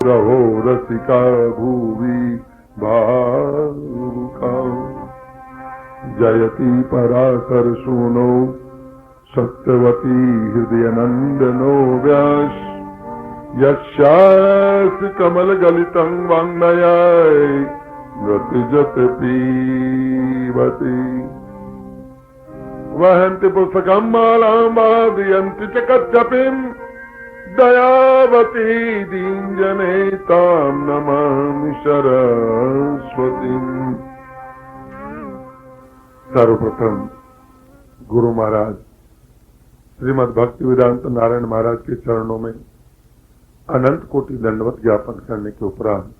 रहो रसिका भुवि भावुका। जयति पराशर सूनो सत्यवती हृदय नंदनो व्यास। यस्यास्ति कमल गलितं वाङ्मयाय नृत्यजत पीबति। वहन्ति पुस्तकं मालां वादयन्ति च कच्छपिं। दयावती दीनजने तां नमामि सरस्वतीं। सर्वप्रथम गुरु महाराज श्रीमद् भक्ति वेदांत नारायण महाराज के चरणों में अनंत कोटि दंडवत ज्ञापन करने के उपरांत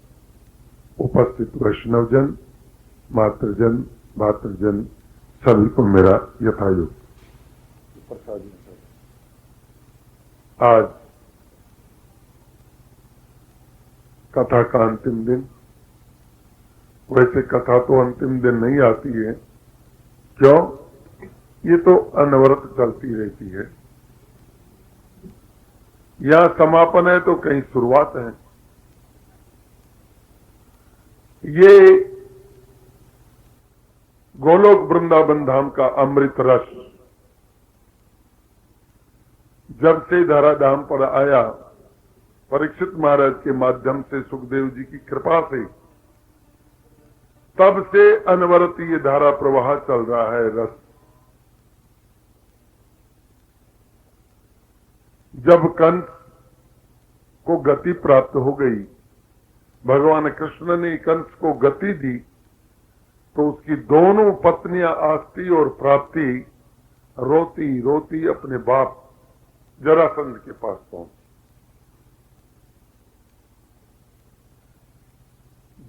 उपस्थित वैष्णवजन, मातृजन, भातृजन सभी को मेरा यथायोग्य आज कथा का अंतिम दिन। वैसे कथा तो अंतिम दिन नहीं आती है, क्यों? ये तो अनवरत चलती रहती है। यहां समापन है तो कहीं शुरुआत है। ये गोलोक वृंदावन धाम का अमृत रस जब से धराधाम पर आया, परीक्षित महाराज के माध्यम से, सुखदेव जी की कृपा से, तब से अनवरत ये धारा प्रवाह चल रहा है। रस जब कंस को गति प्राप्त हो गई, भगवान कृष्ण ने कंस को गति दी, तो उसकी दोनों पत्नियां आस्ती और प्राप्ति रोती रोती अपने बाप जरासंध के पास पहुंची।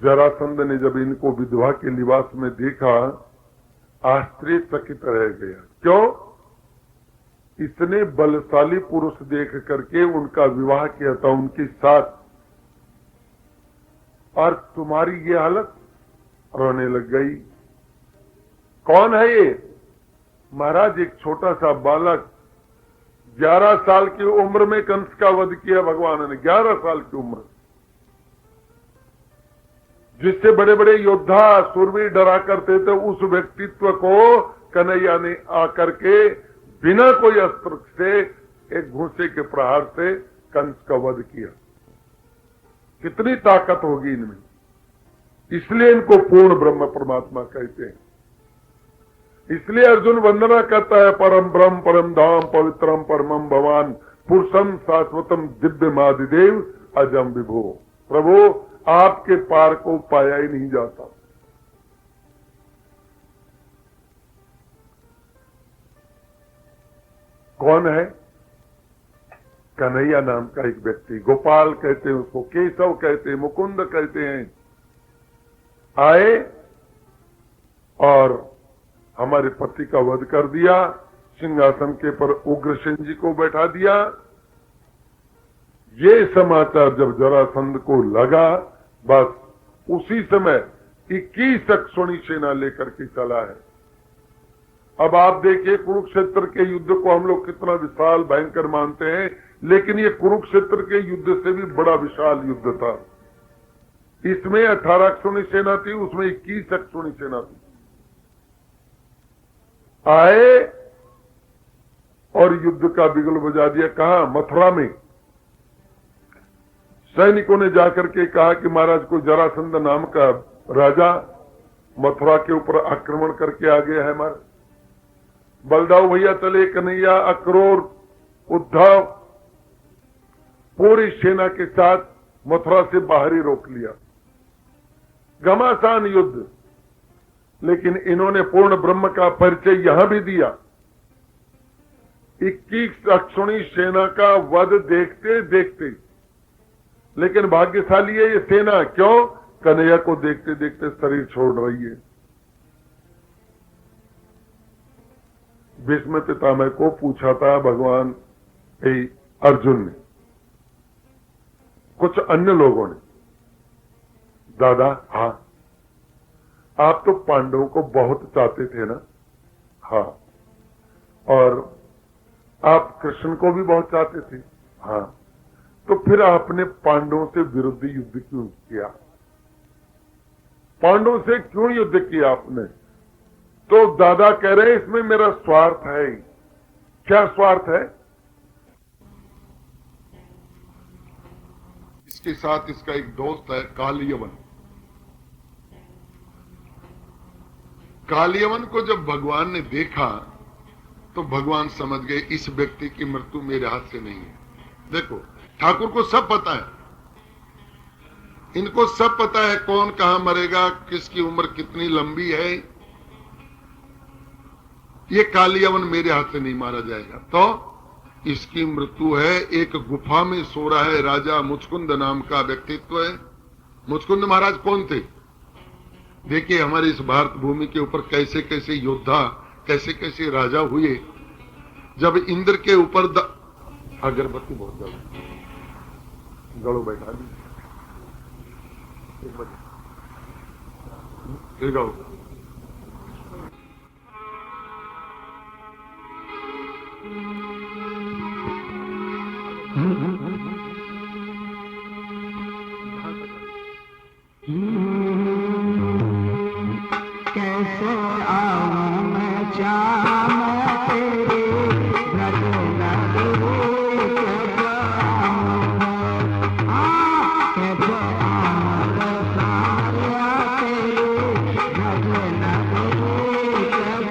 जरासंध ने जब इनको विधवा के लिबास में देखा, आश्चर्यचकित रह गया। क्यों? इसने बलशाली पुरुष देख करके उनका विवाह किया था उनके साथ, और तुम्हारी ये हालत। रोने लग गई। कौन है ये? महाराज, एक छोटा सा बालक, 11 साल की उम्र में कंस का वध किया भगवान ने। 11 साल की उम्र, जिससे बड़े बड़े योद्धा सूरवीर डरा करते थे, उस व्यक्तित्व को कन्हैया ने आकर के बिना कोई अस्त्र से, एक घूंसे के प्रहार से कंस का वध किया। कितनी ताकत होगी इनमें! इसलिए इनको पूर्ण ब्रह्म परमात्मा कहते हैं। इसलिए अर्जुन वंदना करता है, परम ब्रह्म परम धाम पवित्रम परमम भवान पुरुषम शाश्वतम दिव्य मादिदेव अजम विभो। प्रभु, आपके पार को पाया ही नहीं जाता। कौन है? कन्हैया नाम का एक व्यक्ति, गोपाल कहते हैं उसको, केशव कहते हैं, मुकुंद कहते हैं, आए और हमारे पति का वध कर दिया, सिंहासन के पर उग्रसेन जी को बैठा दिया। ये समाचार जब जरासंध को लगा, बस उसी समय 21 अक्षौणी सेना लेकर के चला है। अब आप देखिए, कुरुक्षेत्र के युद्ध को हम लोग कितना विशाल भयंकर मानते हैं, लेकिन ये कुरुक्षेत्र के युद्ध से भी बड़ा विशाल युद्ध था। इसमें 18 अक्षौणी सेना थी, उसमें 21 अक्षौणी सेना थी। आए और युद्ध का बिगुल बजा दिया। कहा? मथुरा में। सैनिकों ने जाकर के कहा कि महाराज, को जरासंध नाम का राजा मथुरा के ऊपर आक्रमण करके आ गया है। हमारे बलदाऊ भैया चले, कन्हैया, अक्रूर, उद्धव पूरी सेना के साथ मथुरा से बाहर ही रोक लिया। घमासान युद्ध, लेकिन इन्होंने पूर्ण ब्रह्म का परिचय यहां भी दिया। 21 अक्षौणी सेना का वध देखते देखते, लेकिन भाग्यशाली है ये सेना। क्यों? कन्हैया को देखते देखते शरीर छोड़ रही है। भीष्म पितामह को पूछा था भगवान अर्जुन ने, कुछ अन्य लोगों ने, दादा, हाँ, आप तो पांडवों को बहुत चाहते थे ना? हाँ। और आप कृष्ण को भी बहुत चाहते थे? हाँ। तो फिर आपने पांडवों से विरुद्ध युद्ध क्यों किया? पांडवों से क्यों युद्ध किया आपने? तो दादा कह रहे हैं इसमें मेरा स्वार्थ है। क्या स्वार्थ है? इसके साथ इसका एक दोस्त है कालियवन। कालियवन को जब भगवान ने देखा तो भगवान समझ गए इस व्यक्ति की मृत्यु मेरे हाथ से नहीं है। देखो, ठाकुर को सब पता है, इनको सब पता है कौन कहां मरेगा, किसकी उम्र कितनी लंबी है। ये कालियवन मेरे हाथ से नहीं मारा जाएगा। तो इसकी मृत्यु है। एक गुफा में सो रहा है राजा मुचकुंद नाम का व्यक्तित्व है। मुचकुंद महाराज कौन थे? देखिए हमारे इस भारत भूमि के ऊपर कैसे कैसे योद्धा, कैसे कैसे राजा हुए। जब इंद्र के ऊपर अगरबत्ती बहुत ज्यादा गड़ो बैठा दी, फिर गाओ। कैसे आऊं मैं श्याम तेरे ब्रज नगरी, कैसे आऊं मैं सारिया तेरे ब्रज नगरी, कैसे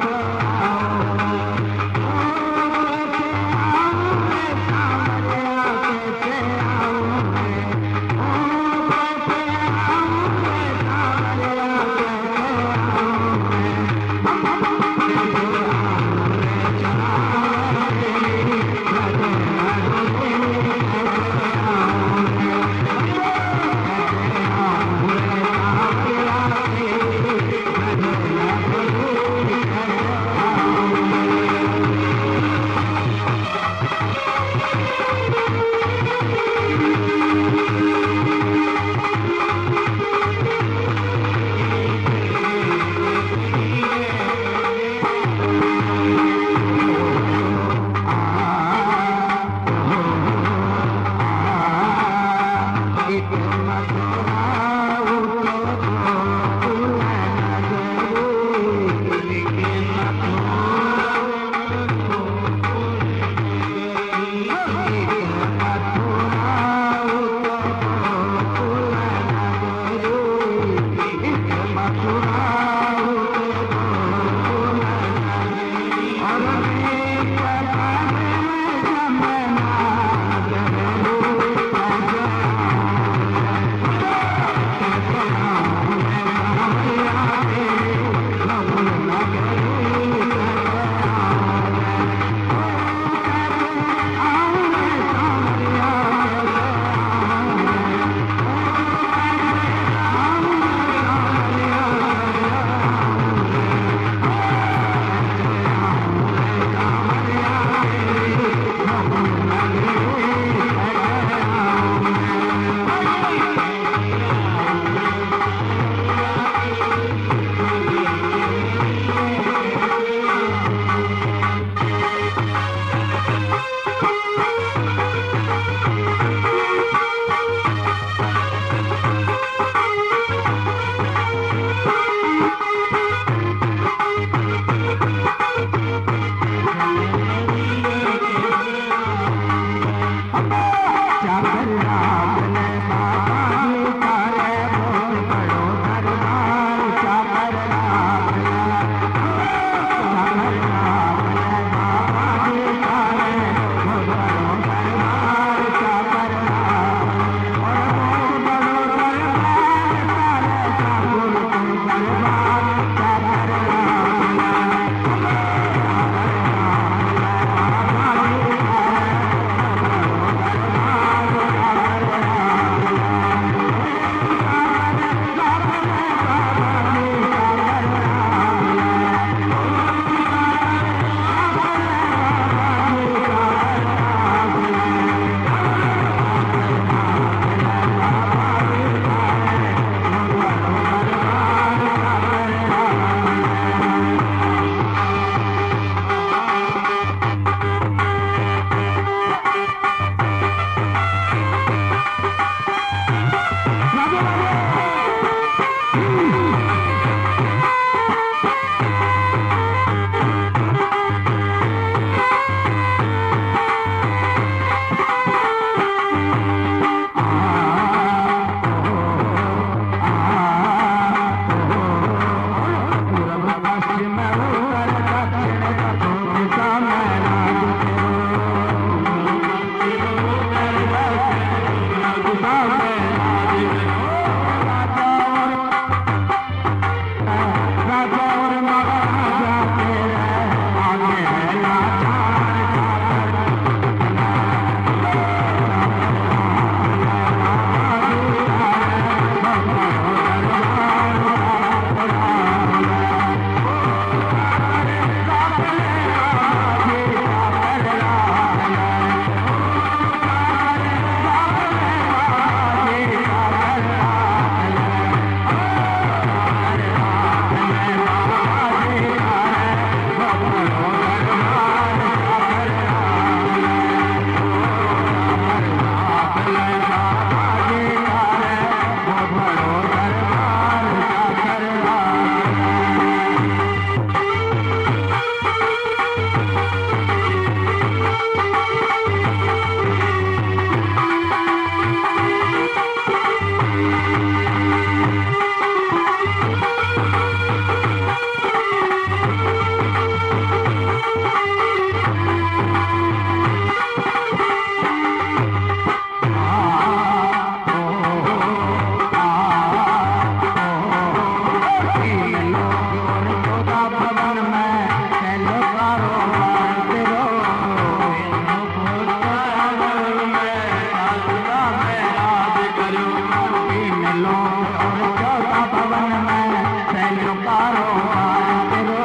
लो और 14 भवन में फैलो कारोबार करो,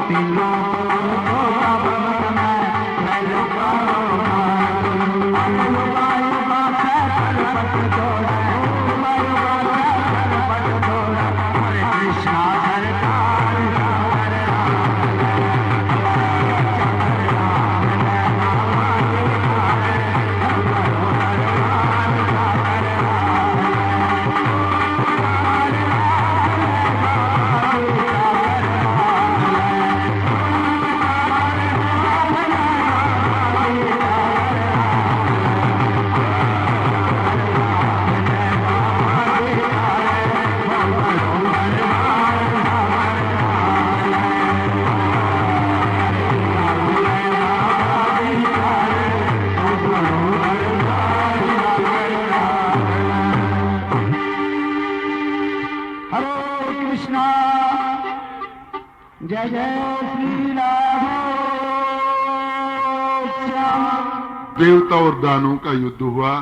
तीनों और 14 भवन में फैलो कारोबार करो। युगा युगा से सरपट जोड़ा, युगा युगा से सरपट जोड़ा, हरे कृष्णा सरकार हरे कृष्णा। जय जय श्री राम श्याम। देवता और दानों का युद्ध हुआ।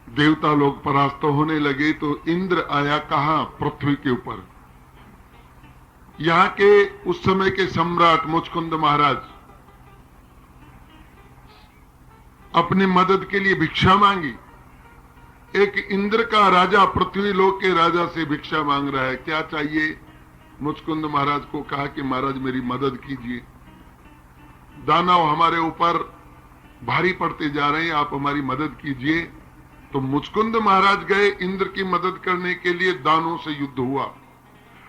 देवता लोग परास्त होने लगे तो इंद्र आया कहां? पृथ्वी के ऊपर। यहां के उस समय के सम्राट मुचकुंद महाराज अपनी मदद के लिए भिक्षा मांगी। एक इंद्र का राजा पृथ्वी लोक के राजा से भिक्षा मांग रहा है, क्या चाहिए? मुचकुंद महाराज को कहा कि महाराज मेरी मदद कीजिए, दानव हमारे ऊपर भारी पड़ते जा रहे हैं, आप हमारी मदद कीजिए। तो मुचकुंद महाराज गए इंद्र की मदद करने के लिए। दानों से युद्ध हुआ,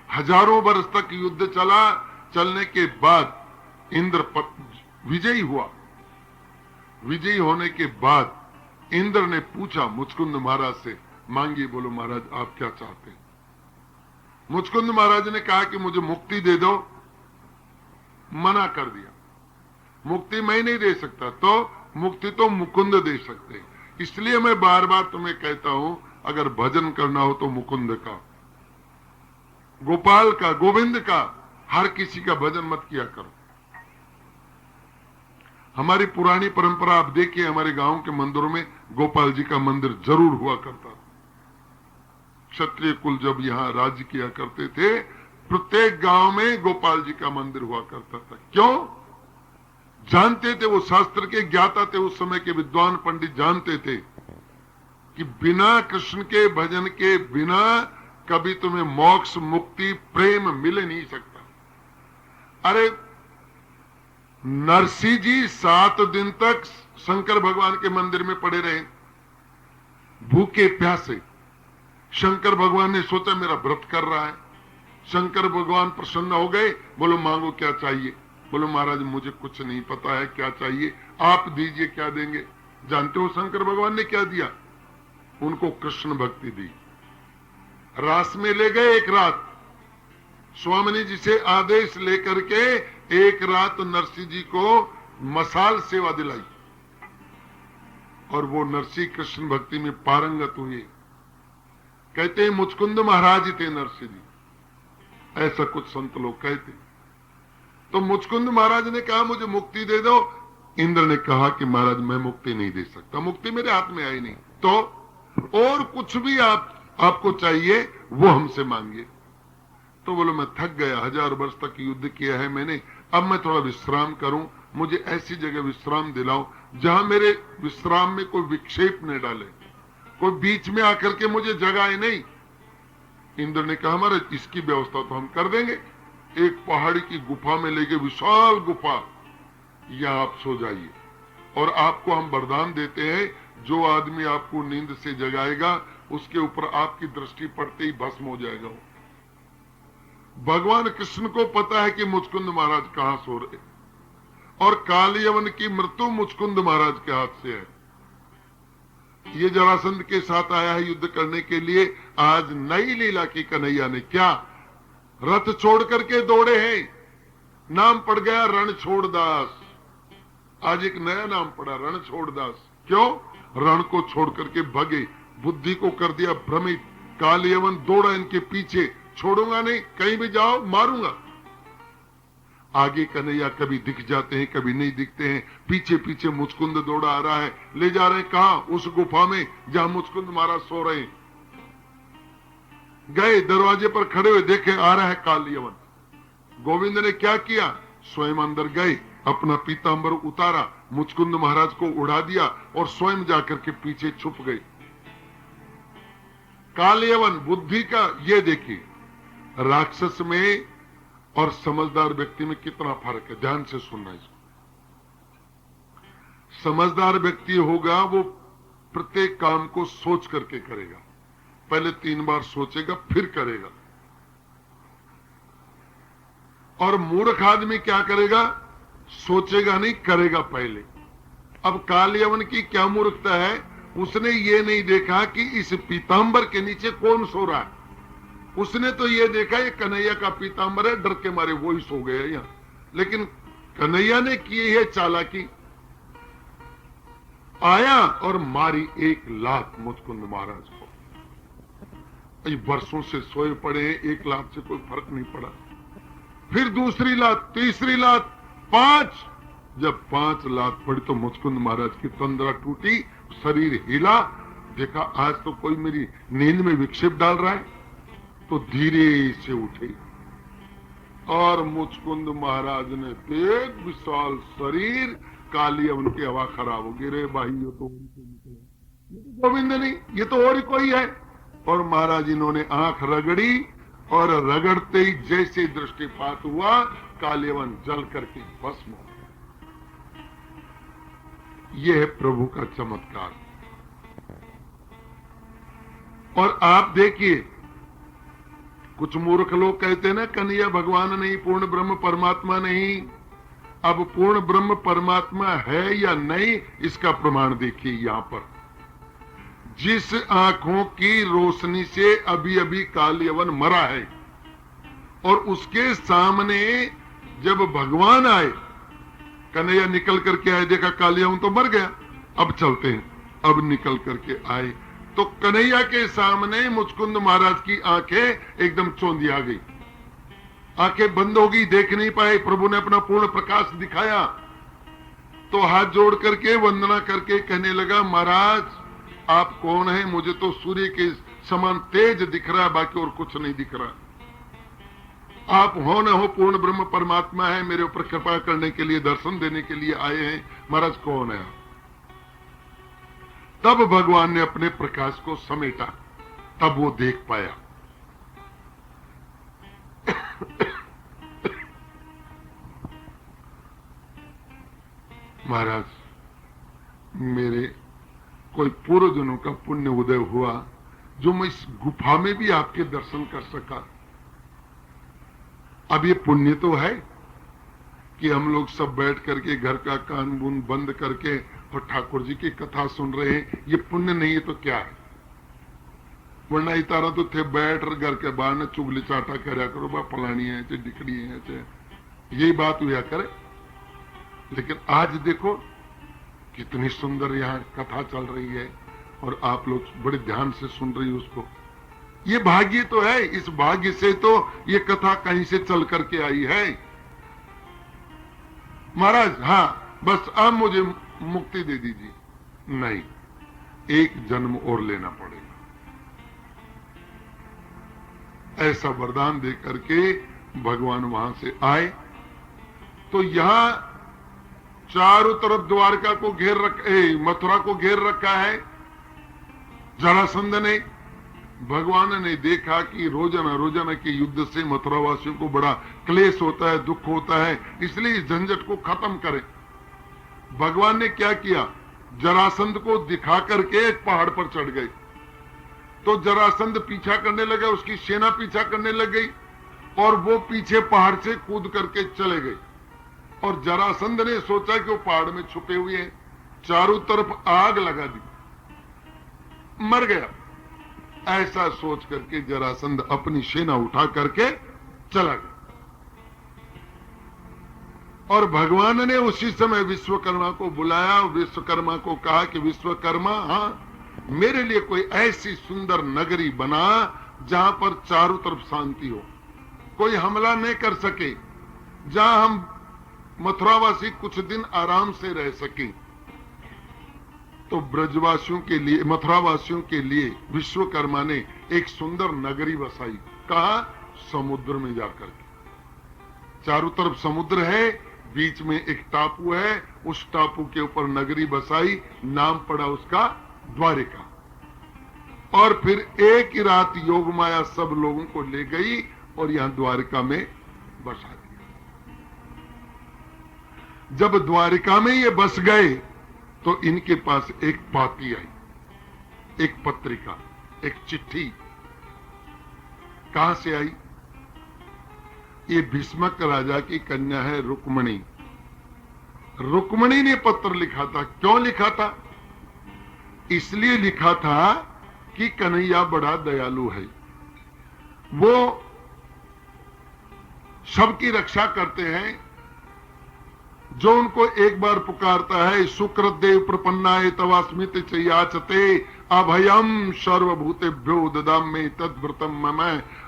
हजारों वर्ष तक युद्ध चला। चलने के बाद इंद्र विजयी हुआ। विजयी होने के बाद इंद्र ने पूछा मुचकुंद महाराज से, मांगिए, बोलो महाराज आप क्या चाहते हैं? मुचकुंद महाराज ने कहा कि मुझे मुक्ति दे दो। मना कर दिया, मुक्ति मैं नहीं दे सकता, तो मुक्ति तो मुकुंद दे सकते हैं। इसलिए मैं बार बार तुम्हें कहता हूं, अगर भजन करना हो तो मुकुंद का, गोपाल का, गोविंद का, हर किसी का भजन मत किया करो। हमारी पुरानी परंपरा आप देखिए, हमारे गांव के मंदिरों में गोपाल जी का मंदिर जरूर हुआ करता था। क्षत्रिय कुल जब यहाँ राज्य किया करते थे, प्रत्येक गांव में गोपाल जी का मंदिर हुआ करता था। क्यों? जानते थे, वो शास्त्र के ज्ञाता थे, उस समय के विद्वान पंडित जानते थे कि बिना कृष्ण के भजन के बिना कभी तुम्हें मोक्ष, मुक्ति, प्रेम मिल नहीं सकता। अरे नरसिंह जी 7 दिन तक शंकर भगवान के मंदिर में पड़े रहे, भूखे प्यासे। शंकर भगवान ने सोचा मेरा व्रत कर रहा है। शंकर भगवान प्रसन्न हो गए, बोलो मांगो क्या चाहिए? बोलो महाराज मुझे कुछ नहीं पता है क्या चाहिए, आप दीजिए, क्या देंगे? जानते हो शंकर भगवान ने क्या दिया? उनको कृष्ण भक्ति दी। रास में ले गए एक रात, स्वामी जी से आदेश लेकर के एक रात नरसिंह जी को मसाल सेवा दिलाई, और वो नरसिंह कृष्ण भक्ति में पारंगत हुए। कहते हैं मुचकुंद महाराज थे नरसिंह जी, ऐसा कुछ संत लोग कहते। तो मुचकुंद महाराज ने कहा मुझे मुक्ति दे दो। इंद्र ने कहा कि महाराज मैं मुक्ति नहीं दे सकता, मुक्ति मेरे हाथ में आई नहीं, तो और कुछ भी आपको चाहिए वो हमसे मांगिए। तो बोलो मैं थक गया, 1000 वर्ष तक युद्ध किया है मैंने, अब मैं थोड़ा विश्राम करूं, मुझे ऐसी जगह विश्राम दिलाओ जहां मेरे विश्राम में कोई विक्षेप न डाले, कोई बीच में आकर के मुझे जगाए नहीं। इंद्र ने कहा हमारे इसकी व्यवस्था तो हम कर देंगे। एक पहाड़ी की गुफा में लेके, विशाल गुफा, यहां आप सो जाइए, और आपको हम वरदान देते हैं जो आदमी आपको नींद से जगाएगा उसके ऊपर आपकी दृष्टि पड़ते ही भस्म हो जाएगा। भगवान कृष्ण को पता है कि मुचकुंद महाराज कहां सो रहे, और कालयवन की मृत्यु मुचकुंद महाराज के हाथ से है। ये जरासंध के साथ आया है युद्ध करने के लिए। आज नई लीला की कन्हैया ने क्या रथ छोड़ करके दौड़े हैं, नाम पड़ गया रणछोड़दास। आज एक नया नाम पड़ा, रणछोड़दास। क्यों? रण को छोड़ करके भगे, बुद्धि को कर दिया भ्रमित। कालयवन दौड़ा इनके पीछे, छोड़ूंगा नहीं, कहीं भी जाओ मारूंगा। आगे कन्हैया कभी दिख जाते हैं, कभी नहीं दिखते हैं। पीछे पीछे मुचकुंद दौड़ा आ रहा है, ले जा रहे हैं कहां? उस गुफा में जहां मुचकुंद महाराज सो रहे हैं। गए, दरवाजे पर खड़े हुए देखे आ रहा है काल यवन। गोविंद ने क्या किया, स्वयं अंदर गए, अपना पीतांबर उतारा, मुचकुंद महाराज को उड़ा दिया और स्वयं जाकर के पीछे छुप गए। काल यवन बुद्धि का, ये देखिए राक्षस में और समझदार व्यक्ति में कितना फर्क है। ध्यान से सुनना इसको। समझदार व्यक्ति होगा वो प्रत्येक काम को सोच करके करेगा, पहले 3 बार सोचेगा फिर करेगा। और मूर्ख आदमी क्या करेगा, सोचेगा नहीं, करेगा पहले। अब काल यवन की क्या मूर्खता है, उसने ये नहीं देखा कि इस पीतांबर के नीचे कौन सो रहा है। उसने तो ये देखा ये कन्हैया का पीतांबर है, डर के मारे वो ही सो गए यहां। लेकिन कन्हैया ने की है चालाकी, आया और मारी 1 लात मुचकुंद महाराज को। ये वर्षों से सोए पड़े हैं, 1 लात से कोई फर्क नहीं पड़ा। फिर दूसरी लात, तीसरी लात, 5। जब 5 लात पड़ी तो मुचकुंद महाराज की तंद्रा टूटी, शरीर हिला। देखा आज तो कोई मेरी नींद में विक्षेप डाल रहा है, तो धीरे से उठे और मुचकुंद महाराज ने एक विशाल शरीर, काली उनकी हवा खराब हो गई। रे भाई ये तो गोविंद नहीं, ये तो और ही कोई है। और महाराज इन्होंने आंख रगड़ी और रगड़ते ही जैसे दृष्टिपात हुआ, कालेवन जल करके भस्म हो गया। यह है प्रभु का चमत्कार। और आप देखिए, कुछ मूर्ख लोग कहते हैं ना कन्हैया भगवान नहीं, पूर्ण ब्रह्म परमात्मा नहीं। अब पूर्ण ब्रह्म परमात्मा है या नहीं, इसका प्रमाण देखिए यहां पर। जिस आंखों की रोशनी से अभी अभी काल यवन मरा है और उसके सामने जब भगवान आए, कन्हैया निकल करके आए, देखा काल यवन तो मर गया, अब चलते हैं। अब निकल करके आए तो कन्हैया के सामने मुचकुंद महाराज की आंखें एकदम चौंधी आ गई, आंखें बंद हो गई, देख नहीं पाए। प्रभु ने अपना पूर्ण प्रकाश दिखाया तो हाथ जोड़ करके वंदना करके कहने लगा, महाराज आप कौन हैं? मुझे तो सूर्य के समान तेज दिख रहा है, बाकी और कुछ नहीं दिख रहा। आप हो न हो पूर्ण ब्रह्म परमात्मा है, मेरे ऊपर कृपा करने के लिए, दर्शन देने के लिए आए हैं, महाराज कौन है? तब भगवान ने अपने प्रकाश को समेटा, तब वो देख पाया। महाराज मेरे कोई पूर्व जन्मों का पुण्य उदय हुआ जो मैं इस गुफा में भी आपके दर्शन कर सका। अब ये पुण्य तो है कि हम लोग सब बैठ करके घर का कान बून बंद करके और ठाकुर जी की कथा सुन रहे हैं, ये पुण्य नहीं है तो क्या है? वरना इतारा तो थे बैठ घर के बाहर ने चुगली चाटा કર્યા करो, बा फलानी है चे डिकड़ी है चे, यही बात हुआ करे। लेकिन आज देखो कितनी सुंदर यहाँ कथा चल रही है और आप लोग बड़े ध्यान से सुन रही हो उसको। ये भाग्य तो है, इस भाग्य से तो ये कथा कहीं से चल करके आई है। महाराज हाँ बस अब मुझे मुक्ति दे दीजिए। नहीं, 1 जन्म और लेना पड़ेगा। ऐसा वरदान दे करके भगवान वहां से आए तो यहां चारों तरफ द्वारका को घेर मथुरा को घेर रखा है जरासंध ने। भगवान ने देखा कि रोजाना रोजाना के युद्ध से मथुरावासियों को बड़ा क्लेश होता है, दुख होता है, इसलिए इस झंझट को खत्म करें। भगवान ने क्या किया, जरासंध को दिखा करके एक पहाड़ पर चढ़ गए। तो जरासंध पीछा करने लगा, उसकी सेना पीछा करने लग गई और वो पीछे पहाड़ से कूद करके चले गए। और जरासंध ने सोचा कि वो पहाड़ में छुपे हुए हैं, चारों तरफ आग लगा दी, मर गया। ऐसा सोच करके जरासंध अपनी सेना उठा करके चला गया। और भगवान ने उसी समय विश्वकर्मा को बुलाया, विश्वकर्मा को कहा कि विश्वकर्मा हाँ मेरे लिए कोई ऐसी सुंदर नगरी बना जहां पर चारों तरफ शांति हो, कोई हमला नहीं कर सके, जहां हम मथुरावासी कुछ दिन आराम से रह सके। तो ब्रजवासियों के लिए, मथुरावासियों के लिए विश्वकर्मा ने एक सुंदर नगरी बसाई। कहा? समुद्र में जाकर के। चारों तरफ समुद्र है, बीच में एक टापू है, उस टापू के ऊपर नगरी बसाई, नाम पड़ा उसका द्वारिका। और फिर एक ही रात योग माया सब लोगों को ले गई और यहां द्वारिका में बसा दिया। जब द्वारिका में ये बस गए तो इनके पास एक पाती आई, एक पत्रिका, एक चिट्ठी। कहां से आई? ये भीष्मक राजा की कन्या है रुक्मणी। रुक्मणी ने पत्र लिखा था। क्यों लिखा था? इसलिए लिखा था कि कन्हैया बड़ा दयालु है, वो सबकी रक्षा करते हैं। जो उनको एक बार पुकारता है, सुकृदेव प्रपन्नाय तवास्मित चयाचते अभयम सर्वभूतेभ्यो ददामि तद्व्रतम मम।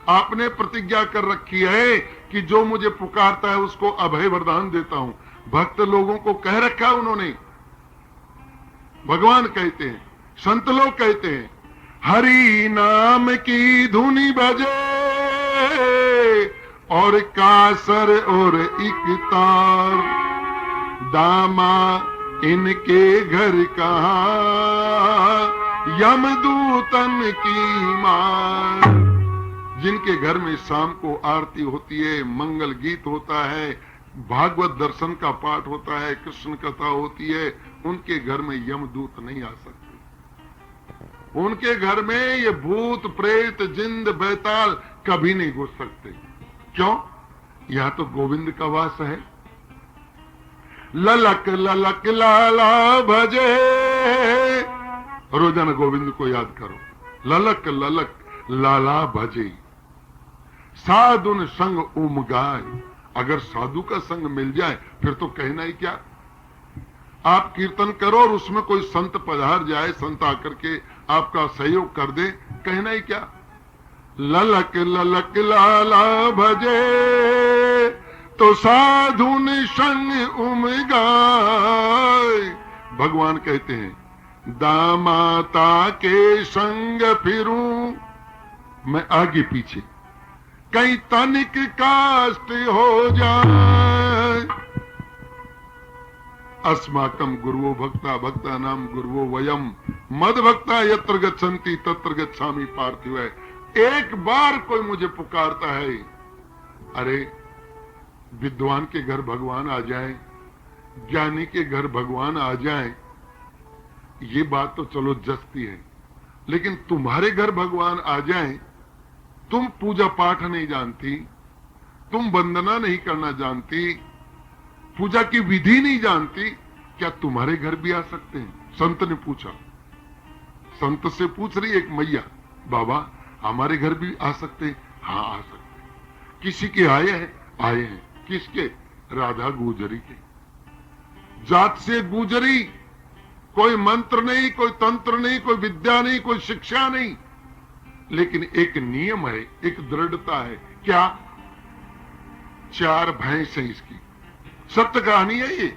आपने प्रतिज्ञा कर रखी है कि जो मुझे पुकारता है उसको अभय वरदान देता हूं। भक्त लोगों को कह रखा उन्होंने। भगवान कहते हैं, संत लोग कहते हैं, हरि नाम की धुनी बजे और कासर और इकतार, दामा इनके घर कहां यमदूतन की मां। जिनके घर में शाम को आरती होती है, मंगल गीत होता है, भागवत दर्शन का पाठ होता है, कृष्ण कथा होती है, उनके घर में यमदूत नहीं आ सकते। उनके घर में ये भूत प्रेत जिंद बैताल कभी नहीं घुस सकते। क्यों? यहां तो गोविंद का वास है। ललक ललक लाला भजे, रोजाना गोविंद को याद करो। ललक ललक लाला भजे, साधुन संग उम गाय। अगर साधु का संग मिल जाए फिर तो कहना ही क्या। आप कीर्तन करो और उसमें कोई संत पधार जाए, संत आकर के आपका सहयोग कर दे, कहना ही क्या। ललक ललक लाला भजे तो साधु संग उम गाय। भगवान कहते हैं, दामाता के संग फिरूं मैं आगे पीछे, कहीं तनिक काष्ट हो जाए। अस्माकं गुरुवो भक्ता भक्ता नाम गुरुवो वयम, मद भक्ता यत्र गच्छन्ति तत्र गच्छामि पार्थिव। एक बार कोई मुझे पुकारता है, अरे विद्वान के घर भगवान आ जाए, ज्ञानी के घर भगवान आ जाए, ये बात तो चलो जस्ती है, लेकिन तुम्हारे घर भगवान आ जाए, तुम पूजा पाठ नहीं जानती, तुम वंदना नहीं करना जानती, पूजा की विधि नहीं जानती, क्या तुम्हारे घर भी आ सकते हैं? संत ने पूछा। संत से पूछ रही एक मैया, बाबा हमारे घर भी आ सकते? हाँ आ सकते। किसी के आए हैं? आए हैं। किसके? राधा गुजरी के। जात से गुजरी, कोई मंत्र नहीं, कोई तंत्र नहीं, कोई विद्या नहीं, कोई शिक्षा नहीं, लेकिन एक नियम है, एक दृढ़ता है। क्या? 4 भैंस है इसकी। सत्य कहानी है ये,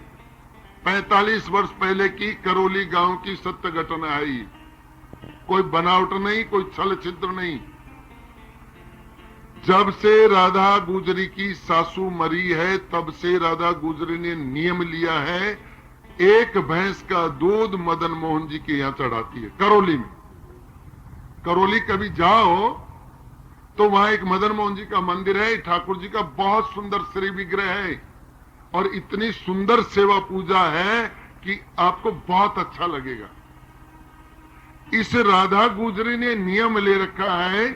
45 वर्ष पहले की करौली गांव की सत्य घटना है ये। कोई बनावट नहीं, कोई छल छिद्र नहीं। जब से राधा गुजरी की सासू मरी है, तब से राधा गुजरी ने नियम लिया है, एक भैंस का दूध मदन मोहन जी के यहां चढ़ाती है। करौली में, करौली कभी जाओ तो वहां एक मदन मोहन जी का मंदिर है, ठाकुर जी का बहुत सुंदर श्री विग्रह है, और इतनी सुंदर सेवा पूजा है कि आपको बहुत अच्छा लगेगा। इस राधा गुजरी ने नियम ले रखा है,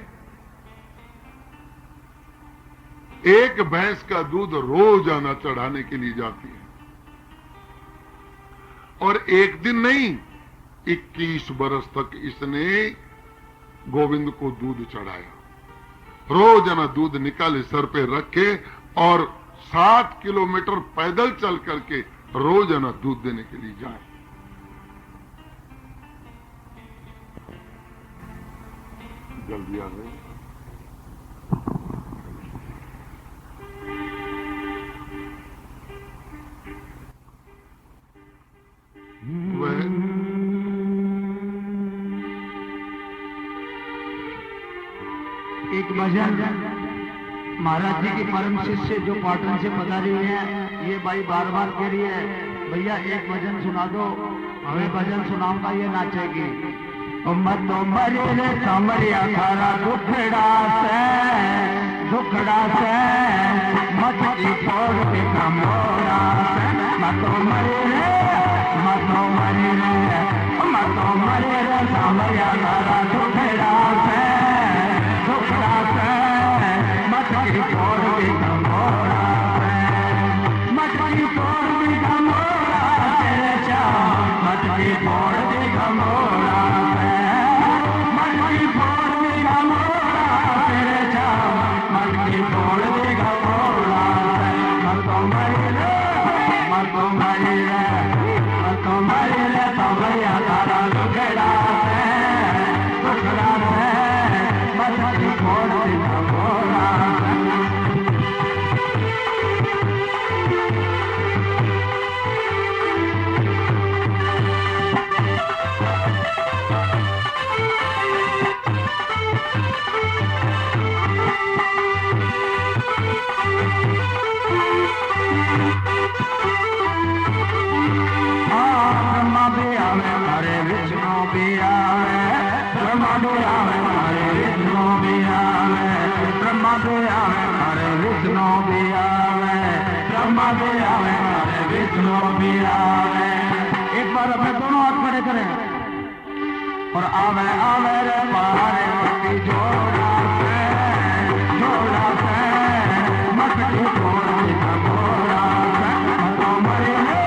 एक भैंस का दूध रोजाना चढ़ाने के लिए जाती है, और एक दिन नहीं, 21 बरस तक इसने गोविंद को दूध चढ़ाया। रोजाना दूध निकाले, सर पे रखे, और 7 किलोमीटर पैदल चल करके रोजाना दूध देने के लिए जाए। जल्दी आ गए। एक भजन महाराज जी की परम शिष्य जो पाटन से पधारी हुई है, ये भाई बार बार कह रही है भैया एक भजन सुना दो, हमें भजन सुनाऊंगा, ये नाचेगी। मत मरे रे सामरिया थारा दुखड़ा से मटकी फोड़ के कमोरा मत मरे रे सामरिया थारा दुखड़ा से मटकी फोड़ के कमोरा मटकी फोड़ के कमोरा तेरे चाँद मटकी फोड़ के कमोरा मटकी फोड़ के कमोरा तेरे चाँद मटकी फोड़ के कमोरा मत मरे रे सामरिया थारा दुखड़ा से मटकी फोड़ के कमोरा ब्रह्मा भी आवे हरे विष्णु भी आवे ब्रह्मा भी आवे हरे विष्णु भी आवे ब्रह्मा भी आवे हरे विष्णु भी आवे ब्रह्मा भी आवे हरे विष्णु भी आवे। एक बार अपने दोनों हाथ खड़े करें और आवे आवे रे पारे मटकी जोड़ा से मटकी जोड़ा से कमोरा से मत मरे रे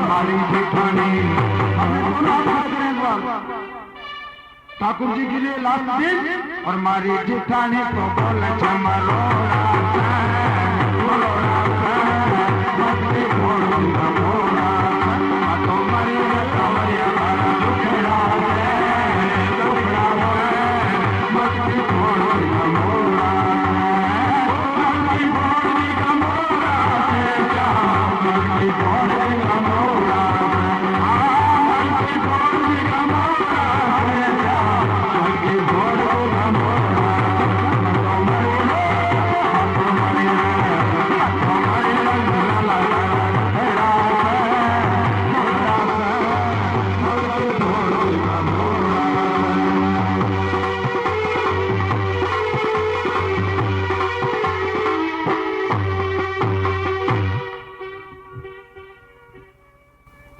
हमारी जेठानी। ठाकुर जी के लिए लास्ट दिन और हमारी जेठानी तो बोले चमरो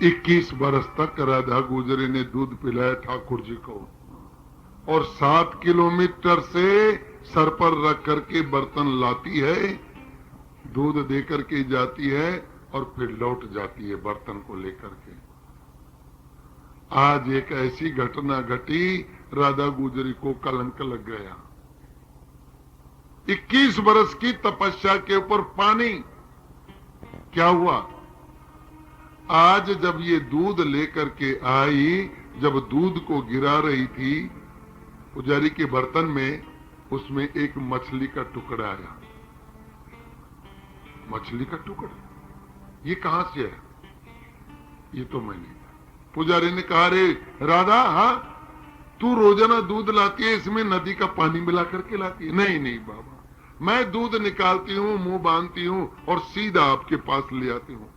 इक्कीस बरस तक राधा गुजरी ने दूध पिलाया ठाकुर जी को और 7 किलोमीटर से सर पर रख करके बर्तन लाती है, दूध दे करके जाती है और फिर लौट जाती है बर्तन को लेकर के। आज एक ऐसी घटना घटी, राधा गुजरी को कलंक लग गया। 21 बरस की तपस्या के ऊपर पानी। क्या हुआ? आज जब ये दूध लेकर के आई, जब दूध को गिरा रही थी पुजारी के बर्तन में, उसमें एक मछली का टुकड़ा आया। मछली का टुकड़ा ये कहां से है? ये तो मैं नहीं। पुजारी ने कहा, रे राधा, हाँ तू रोजाना दूध लाती है, इसमें नदी का पानी मिला करके लाती है? नहीं नहीं बाबा, मैं दूध निकालती हूँ, मुंह बांधती हूँ और सीधा आपके पास ले आती हूँ।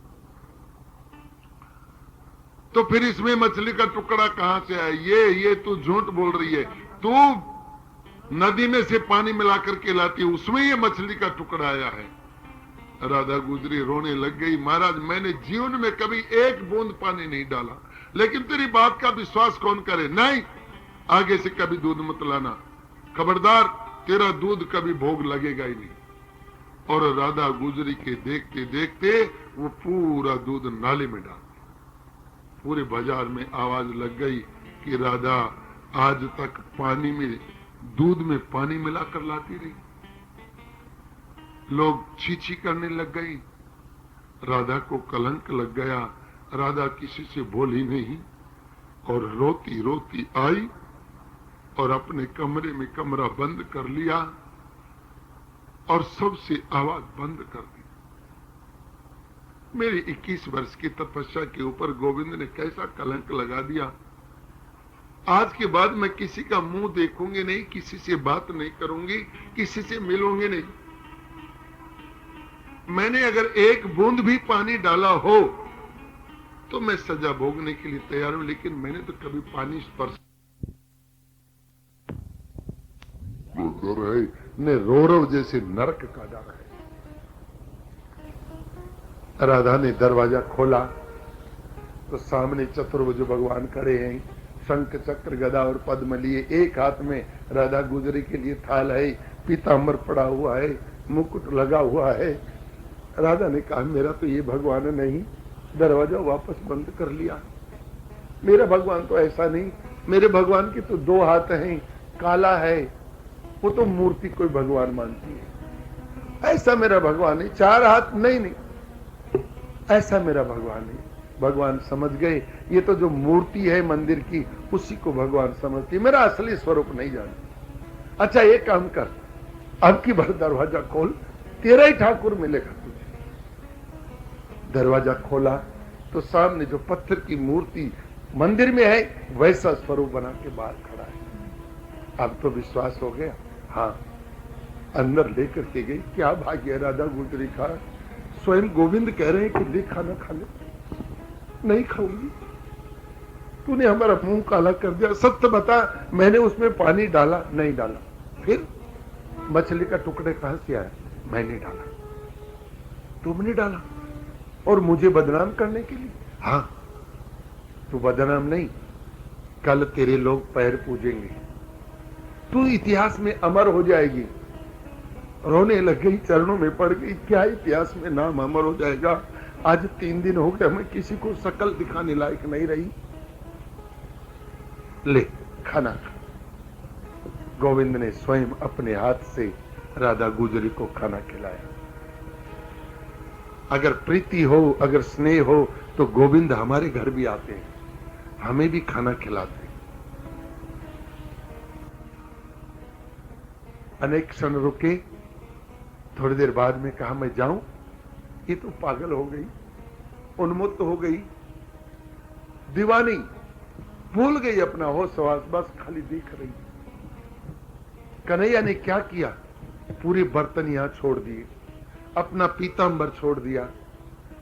तो फिर इसमें मछली का टुकड़ा कहां से आया? ये तू झूठ बोल रही है। तू नदी में से पानी मिला करके लाती है, उसमें ये मछली का टुकड़ा आया है। राधा गुजरी रोने लग गई, महाराज मैंने जीवन में कभी एक बूंद पानी नहीं डाला, लेकिन तेरी बात का विश्वास कौन करे? नहीं, आगे से कभी दूध मत लाना, खबरदार, तेरा दूध कभी भोग लगेगा ही नहीं। और राधा गुजरी के देखते देखते वो पूरा दूध नाले में डाल। पूरे बाजार में आवाज लग गई कि राधा आज तक पानी में, दूध में पानी मिलाकर लाती रही। लोग छीछी करने लग गई। राधा को कलंक लग गया। राधा किसी से बोली नहीं और रोती रोती आई और अपने कमरे में कमरा बंद कर लिया और सबसे आवाज बंद कर दी। मेरी 21 वर्ष की तपस्या के ऊपर गोविंद ने कैसा कलंक लगा दिया। आज के बाद मैं किसी का मुंह देखूंगी नहीं, किसी से बात नहीं करूंगी, किसी से मिलूंगी नहीं। मैंने अगर एक बूंद भी पानी डाला हो तो मैं सजा भोगने के लिए तैयार हूं, लेकिन मैंने तो कभी पानी स्पर्श है ने रोरव जैसे नरक का डर है। राधा ने दरवाजा खोला तो सामने चतुर्भुज भगवान खड़े हैं, शंख चक्र गदा और पद्म लिए। एक हाथ में राधा गुजरी के लिए थाल है, पीतांबर पड़ा हुआ है, मुकुट लगा हुआ है। राधा ने कहा, मेरा तो ये भगवान नहीं। दरवाजा वापस बंद कर लिया। मेरा भगवान तो ऐसा नहीं, मेरे भगवान के तो 2 हाथ हैं, काला है, वो तो मूर्ति कोई भगवान मानती है। ऐसा मेरा भगवान नहीं। 4 हाथ नहीं, ऐसा मेरा भगवान नहीं। भगवान समझ गए, ये तो जो मूर्ति है मंदिर की, उसी को भगवान समझती है, मेरा असली स्वरूप नहीं जानती। अच्छा एक काम कर, अब की बार दरवाजा खोल, तेरा ही ठाकुर मिलेगा तुझे। दरवाजा खोला तो सामने जो पत्थर की मूर्ति मंदिर में है, वैसा स्वरूप बना के बाहर खड़ा है। अब तो विश्वास हो गया। हाँ, अंदर लेकर के गई। क्या भाग्य राधा गुजरी का, स्वयं गोविंद कह रहे हैं कि ले खाना खा ले। नहीं खाऊंगी, तूने हमारा मुंह काला कर दिया। सत्य बता, मैंने उसमें पानी डाला? नहीं डाला। फिर मछली का टुकड़े कहां से आया? मैंने डाला। तुमने डाला? और मुझे बदनाम करने के लिए? हाँ, तू बदनाम नहीं, कल तेरे लोग पैर पूजेंगे, तू इतिहास में अमर हो जाएगी। रोने लग गई, चरणों में पड़ गई। क्या इतिहास में नाम अमर हो जाएगा? आज 3 दिन हो गए, मैं किसी को शकल दिखाने लायक नहीं रही। ले खाना खा। गोविंद ने स्वयं अपने हाथ से राधा गुजरी को खाना खिलाया। अगर प्रीति हो, अगर स्नेह हो, तो गोविंद हमारे घर भी आते हैं, हमें भी खाना खिलाते हैं। अनेक क्षण रुके, थोड़ी देर बाद में कहा मैं जाऊं? ये तो पागल हो गई, उन्मत्त हो गई, दीवानी, भूल गई अपना होश हवास, बस खाली देख रही। कन्हैया ने क्या किया? पूरे बर्तन यहां छोड़ दिए, अपना पीतांबर छोड़ दिया,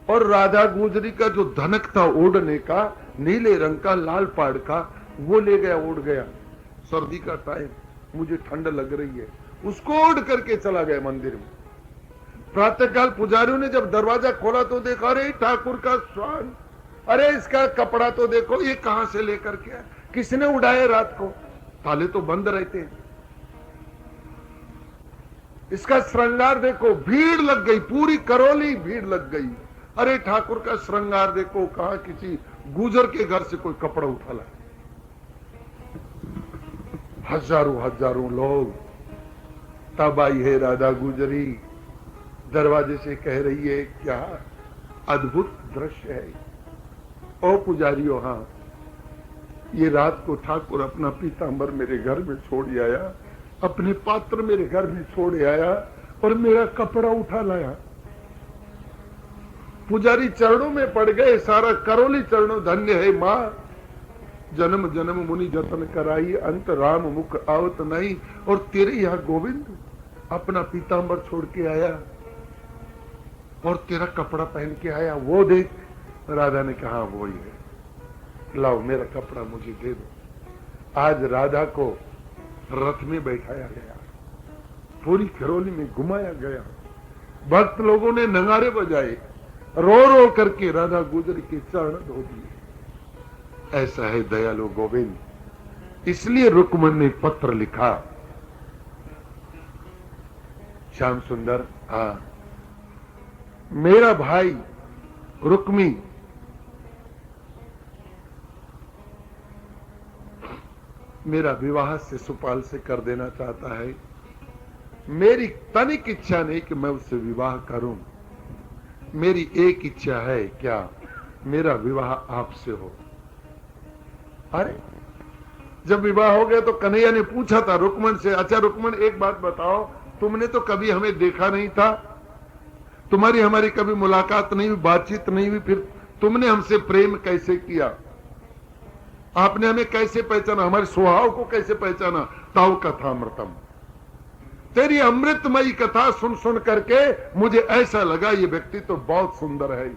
और राधा गुजरी का जो धनक था ओढ़ने का, नीले रंग का, लाल पाड़ का, वो ले गया, ओढ़ गया। सर्दी का टाइम, मुझे ठंड लग रही है, उसको ओढ़ करके चला गया मंदिर में। प्रातःकाल पुजारियों ने जब दरवाजा खोला तो देखा, अरे ठाकुर का स्वान, अरे इसका कपड़ा तो देखो, ये कहां से लेकर के आया, किसने उड़ाया रात को? ताले तो बंद रहते हैं। इसका श्रृंगार देखो, भीड़ लग गई, पूरी करौली भीड़ लग गई। अरे ठाकुर का श्रृंगार देखो, कहां किसी गुजर के घर से कोई कपड़ा उठा लाया। हजारों हजारों लोग। तब आई है राधा गुजरी, दरवाजे से कह रही है, क्या अद्भुत दृश्य है। ओ पुजारियों, हाँ, ये रात को ठाकुर अपना पीतांबर मेरे घर में छोड़ आया, अपने पात्र मेरे घर में छोड़ आया, और मेरा कपड़ा उठा लाया। पुजारी चरणों में पड़ गए, सारा करौली चरणों, धन्य है मां, जन्म जन्म मुनि जतन कराई, अंत राम मुख आवत नहीं। और तेरे यहां गोविंद अपना पीतांबर छोड़ के आया, और तेरा कपड़ा पहन के आया, वो देख। राधा ने कहा वो ही है, लाओ मेरा कपड़ा मुझे दे दो। आज राधा को रथ में बैठाया गया, पूरी करौली में घुमाया गया, भक्त लोगों ने नगारे बजाए, रो रो करके राधा गुजरी के चरण धो दिए। ऐसा है दयालु गोविंद। इसलिए रुक्मण ने पत्र लिखा, श्याम सुंदर, हाँ, मेरा भाई रुक्मी मेरा विवाह से सुपाल से कर देना चाहता है। मेरी तनिक इच्छा नहीं कि मैं उससे विवाह करूं, मेरी एक इच्छा है, क्या? मेरा विवाह आपसे हो। अरे जब विवाह हो गया तो कन्हैया ने पूछा था रुक्मण से, अच्छा रुक्मण एक बात बताओ, तुमने तो कभी हमें देखा नहीं था, तुम्हारी हमारी कभी मुलाकात नहीं हुई, बातचीत नहीं हुई, फिर तुमने हमसे प्रेम कैसे किया? आपने हमें कैसे पहचाना, हमारे स्वभाव को कैसे पहचाना? ताऊ कथामृतम, तेरी अमृतमयी कथा सुन सुन करके मुझे ऐसा लगा ये व्यक्ति तो बहुत सुंदर है।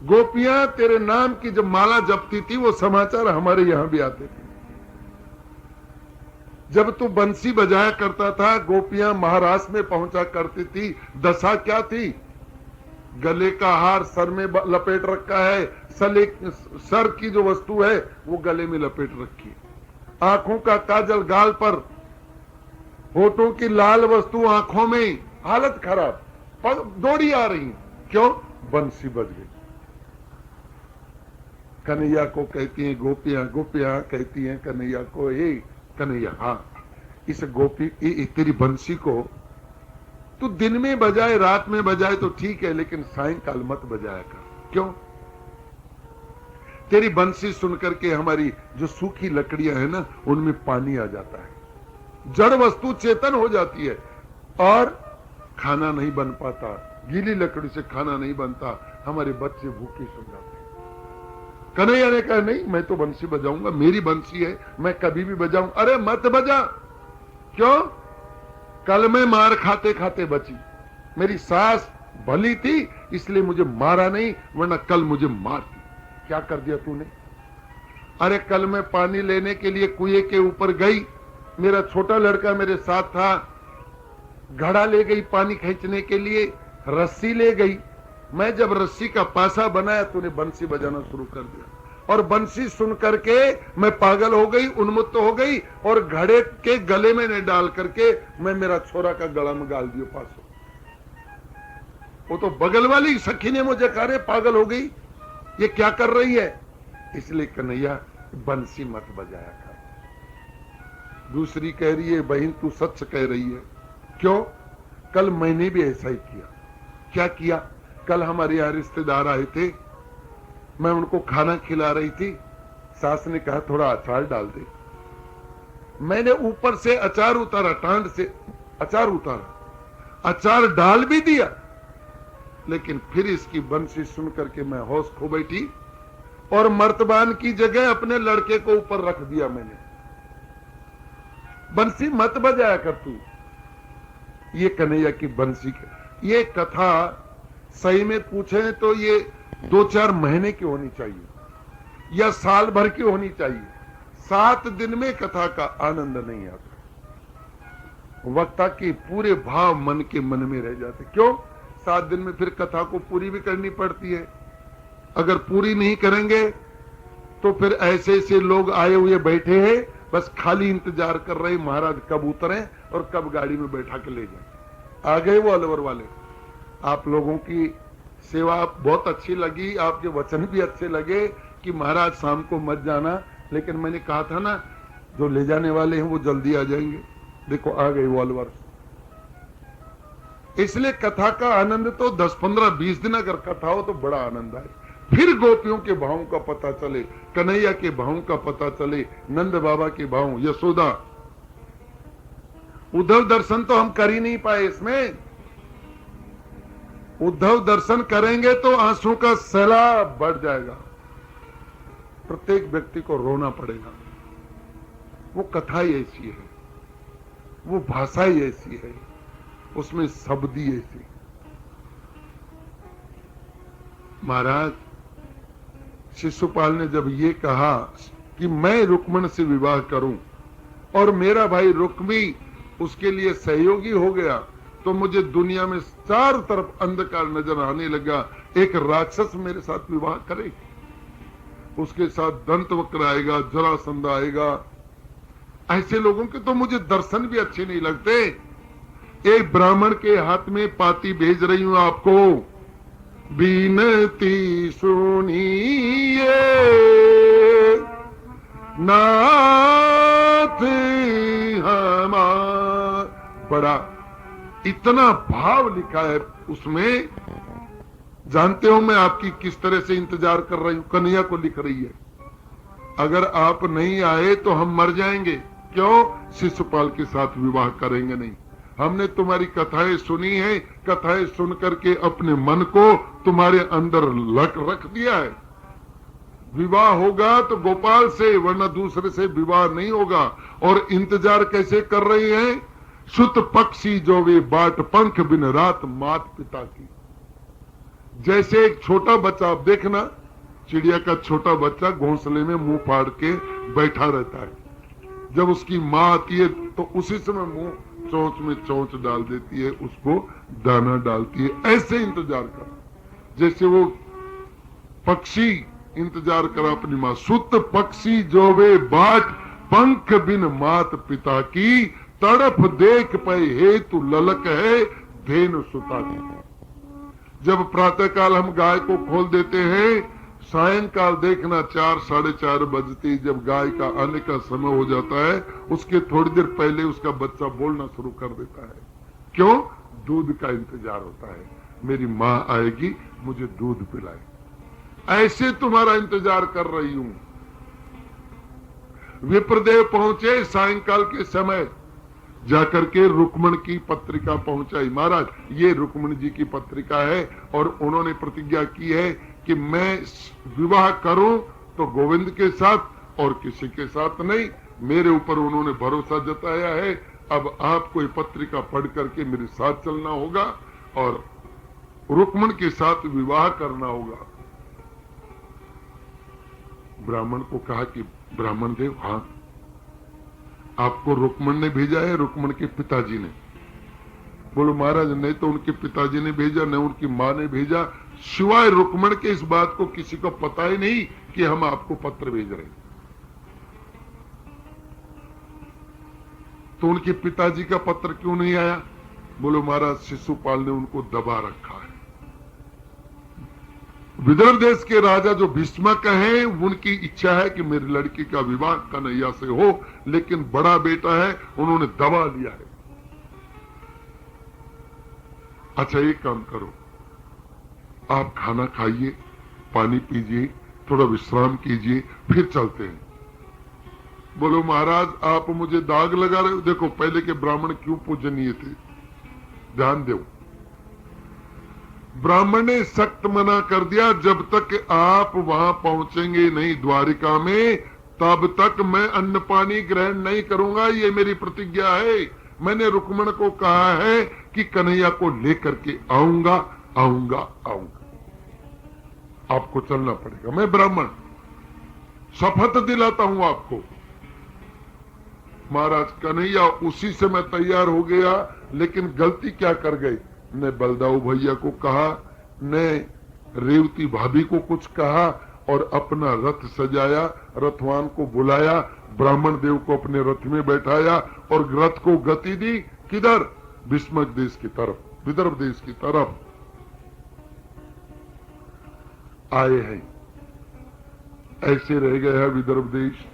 गोपियां तेरे नाम की जब माला जपती थी, वो समाचार हमारे यहां भी आते थे। जब तू बंसी बजाया करता था, गोपियां महाराष्ट्र में पहुंचा करती थी। दशा क्या थी? गले का हार सर में लपेट रखा है, सर की जो वस्तु है वो गले में लपेट रखी है, आंखों का काजल गाल पर, होठों की लाल वस्तु आंखों में, हालत खराब, दौड़ी आ रही। क्यों? बंसी बज गई। कन्हैया को कहती हैं गोपियां, गोपियां कहती हैं कन्हैया को, हे कन्हैया, हाँ, इस गोपी तेरी बंसी को तू दिन में बजाए, रात में बजाए तो ठीक है, लेकिन सायंकाल मत बजाया कर। क्यों? तेरी बंसी सुनकर के हमारी जो सूखी लकड़ियां है ना, उनमें पानी आ जाता है, जड़ वस्तु चेतन हो जाती है, और खाना नहीं बन पाता, गीली लकड़ी से खाना नहीं बनता, हमारे बच्चे भूखे सो जाते हैं। कन्हैया ने कहा नहीं, मैं तो बंसी बजाऊंगा, मेरी बंसी है, मैं कभी भी बजाऊं। अरे मत बजा। क्यों? कल मैं मार खाते खाते बची, मेरी सास भली थी इसलिए मुझे मारा नहीं, वरना कल मुझे मारती। क्या कर दिया तूने? अरे कल मैं पानी लेने के लिए कुएं के ऊपर गई, मेरा छोटा लड़का मेरे साथ था, घड़ा ले गई पानी खींचने के लिए, रस्सी ले गई, मैं जब रस्सी का पासा बनाया तूने बंसी बजाना शुरू कर दिया, और बंसी सुन करके मैं पागल हो गई, उन्मत्त हो गई, और घड़े के गले में ने डाल करके मैं मेरा छोरा का गला में गाल दियो पासो। वो तो बगल वाली सखी ने मुझे कहा रे पागल हो गई, ये क्या कर रही है। इसलिए कन्हैया बंसी मत बजाया कर। दूसरी कह रही है बहन तू सच कह रही है। क्यों? कल मैंने भी ऐसा ही किया। क्या किया? कल हमारे यहाँ रिश्तेदार आए थे, मैं उनको खाना खिला रही थी, सास ने कहा थोड़ा अचार डाल दे। मैंने ऊपर से अचार उतारा, टांड से अचार उतारा, अचार डाल भी दिया, लेकिन फिर इसकी बंसी सुन करके मैं होश खो बैठी और मर्तबान की जगह अपने लड़के को ऊपर रख दिया मैंने। बंसी मत बजाया कर तू। ये कन्हैया की बंसी की ये कथा सही में पूछे तो ये 2-4 महीने की होनी चाहिए या साल भर की होनी चाहिए। 7 दिन में कथा का आनंद नहीं आता। वक्ता के पूरे भाव मन के मन में रह जाते। क्यों? 7 दिन में फिर कथा को पूरी भी करनी पड़ती है। अगर पूरी नहीं करेंगे तो फिर ऐसे ऐसे लोग आए हुए बैठे हैं, बस खाली इंतजार कर रहे महाराज कब उतरे और कब गाड़ी में बैठा के ले जाए। आ गए वो अलवर वाले। आप लोगों की सेवा बहुत अच्छी लगी, आपके वचन भी अच्छे लगे कि महाराज शाम को मत जाना, लेकिन मैंने कहा था ना जो ले जाने वाले हैं वो जल्दी आ जाएंगे। देखो आ गए वो अलवर। इसलिए कथा का आनंद तो 10, 15, 20 दिन अगर कथा हो तो बड़ा आनंद आए। फिर गोपियों के भावों का पता चले, कन्हैया के भावों का पता चले, नंद बाबा के भाव, यशोदा। उद्धव दर्शन तो हम कर ही नहीं पाए इसमें। उद्धव दर्शन करेंगे तो आंसू का सैलाब बढ़ जाएगा, प्रत्येक व्यक्ति को रोना पड़ेगा। वो कथा ही ऐसी है, वो भाषा ही ऐसी है, उसमें शब्द ही ऐसी। महाराज शिशुपाल ने जब ये कहा कि मैं रुक्मण से विवाह करूं और मेरा भाई रुक्मी उसके लिए सहयोगी हो गया, तो मुझे दुनिया में चारों तरफ अंधकार नजर आने लगा। एक राक्षस मेरे साथ विवाह करे, उसके साथ दंतवक्र आएगा, जरासंध आएगा। ऐसे लोगों के तो मुझे दर्शन भी अच्छे नहीं लगते। एक ब्राह्मण के हाथ में पाती भेज रही हूं आपको, बीनती सुनिए नाथ हमार। बड़ा इतना भाव लिखा है उसमें। जानते हो मैं आपकी किस तरह से इंतजार कर रही हूं। कन्हैया को लिख रही है, अगर आप नहीं आए तो हम मर जाएंगे। क्यों? शिशुपाल के साथ विवाह करेंगे नहीं। हमने तुम्हारी कथाएं सुनी है, कथाएं सुन करके अपने मन को तुम्हारे अंदर रख दिया है। विवाह होगा तो गोपाल से, वरना दूसरे से विवाह नहीं होगा। और इंतजार कैसे कर रही हैं? शुत पक्षी जो वे बाट पंख बिन रात मात पिता की। जैसे एक छोटा बच्चा, आप देखना चिड़िया का छोटा बच्चा घोंसले में मुंह फाड़ के बैठा रहता है, जब उसकी माँ आती है तो उसी समय मुंह चोंच में चोंच डाल देती है, उसको दाना डालती है। ऐसे इंतजार कर, जैसे वो पक्षी इंतजार करा अपनी माँ। सुत पक्षी जो वे बाट पंख बिन मात पिता की, तड़प देख पे हेतु ललक है धेनु सुता की। जब प्रातःकाल हम गाय को खोल देते हैं, सायंकाल देखना 4, 4:30 बजते जब गाय का आने का समय हो जाता है, उसके थोड़ी देर पहले उसका बच्चा बोलना शुरू कर देता है। क्यों? दूध का इंतजार होता है, मेरी माँ आएगी मुझे दूध पिलाए। ऐसे तुम्हारा इंतजार कर रही हूं। विप्रदेव पहुंचे सायंकाल के समय, जाकर के रुक्मण की पत्रिका पहुंचाई। महाराज ये रुक्मण जी की पत्रिका है और उन्होंने प्रतिज्ञा की है कि मैं विवाह करूं तो गोविंद के साथ और किसी के साथ नहीं। मेरे ऊपर उन्होंने भरोसा जताया है। अब आपको ये पत्रिका पढ़ करके मेरे साथ चलना होगा और रुक्मण के साथ विवाह करना होगा। ब्राह्मण को कहा कि ब्राह्मण देव, हाँ आपको रुक्मण ने भेजा है, रुक्मण के पिताजी ने। बोलो महाराज नहीं तो उनके पिताजी ने भेजा, नहीं उनकी माँ ने भेजा, सिवाय रुक्मण के इस बात को किसी को पता ही नहीं कि हम आपको पत्र भेज रहे हैं। तो उनके पिताजी का पत्र क्यों नहीं आया? बोलो महाराज शिशुपाल ने उनको दबा रखा है। विदर्भ देश के राजा जो भीष्मक हैं, उनकी इच्छा है कि मेरी लड़की का विवाह कन्हैया से हो, लेकिन बड़ा बेटा है, उन्होंने दबा लिया है। अच्छा, एक काम करो, आप खाना खाइए, पानी पीजिए, थोड़ा विश्राम कीजिए, फिर चलते हैं। बोलो महाराज, आप मुझे दाग लगा रहे हो? देखो पहले के ब्राह्मण क्यों पूजनीय थे, ध्यान दो। ब्राह्मण ने सख्त मना कर दिया, जब तक आप वहां पहुंचेंगे नहीं द्वारिका में, तब तक मैं अन्न पानी ग्रहण नहीं करूंगा, ये मेरी प्रतिज्ञा है। मैंने रुक्मण को कहा है कि कन्हैया को लेकर के आऊंगा आऊंगा आऊंगा। आपको चलना पड़ेगा, मैं ब्राह्मण शपथ दिलाता हूं आपको। महाराज कन्हैया उसी से मैं तैयार हो गया, लेकिन गलती क्या कर गई, ने बलदाऊ भैया को कहा, ने रेवती भाभी को कुछ कहा और अपना रथ सजाया, रथवान को बुलाया, ब्राह्मण देव को अपने रथ में बैठाया और रथ को गति दी। किधर? भीष्मक देश की तरफ, विदर्भ देश की तरफ आए हैं। ऐसे रह गया है विदर्भ देश,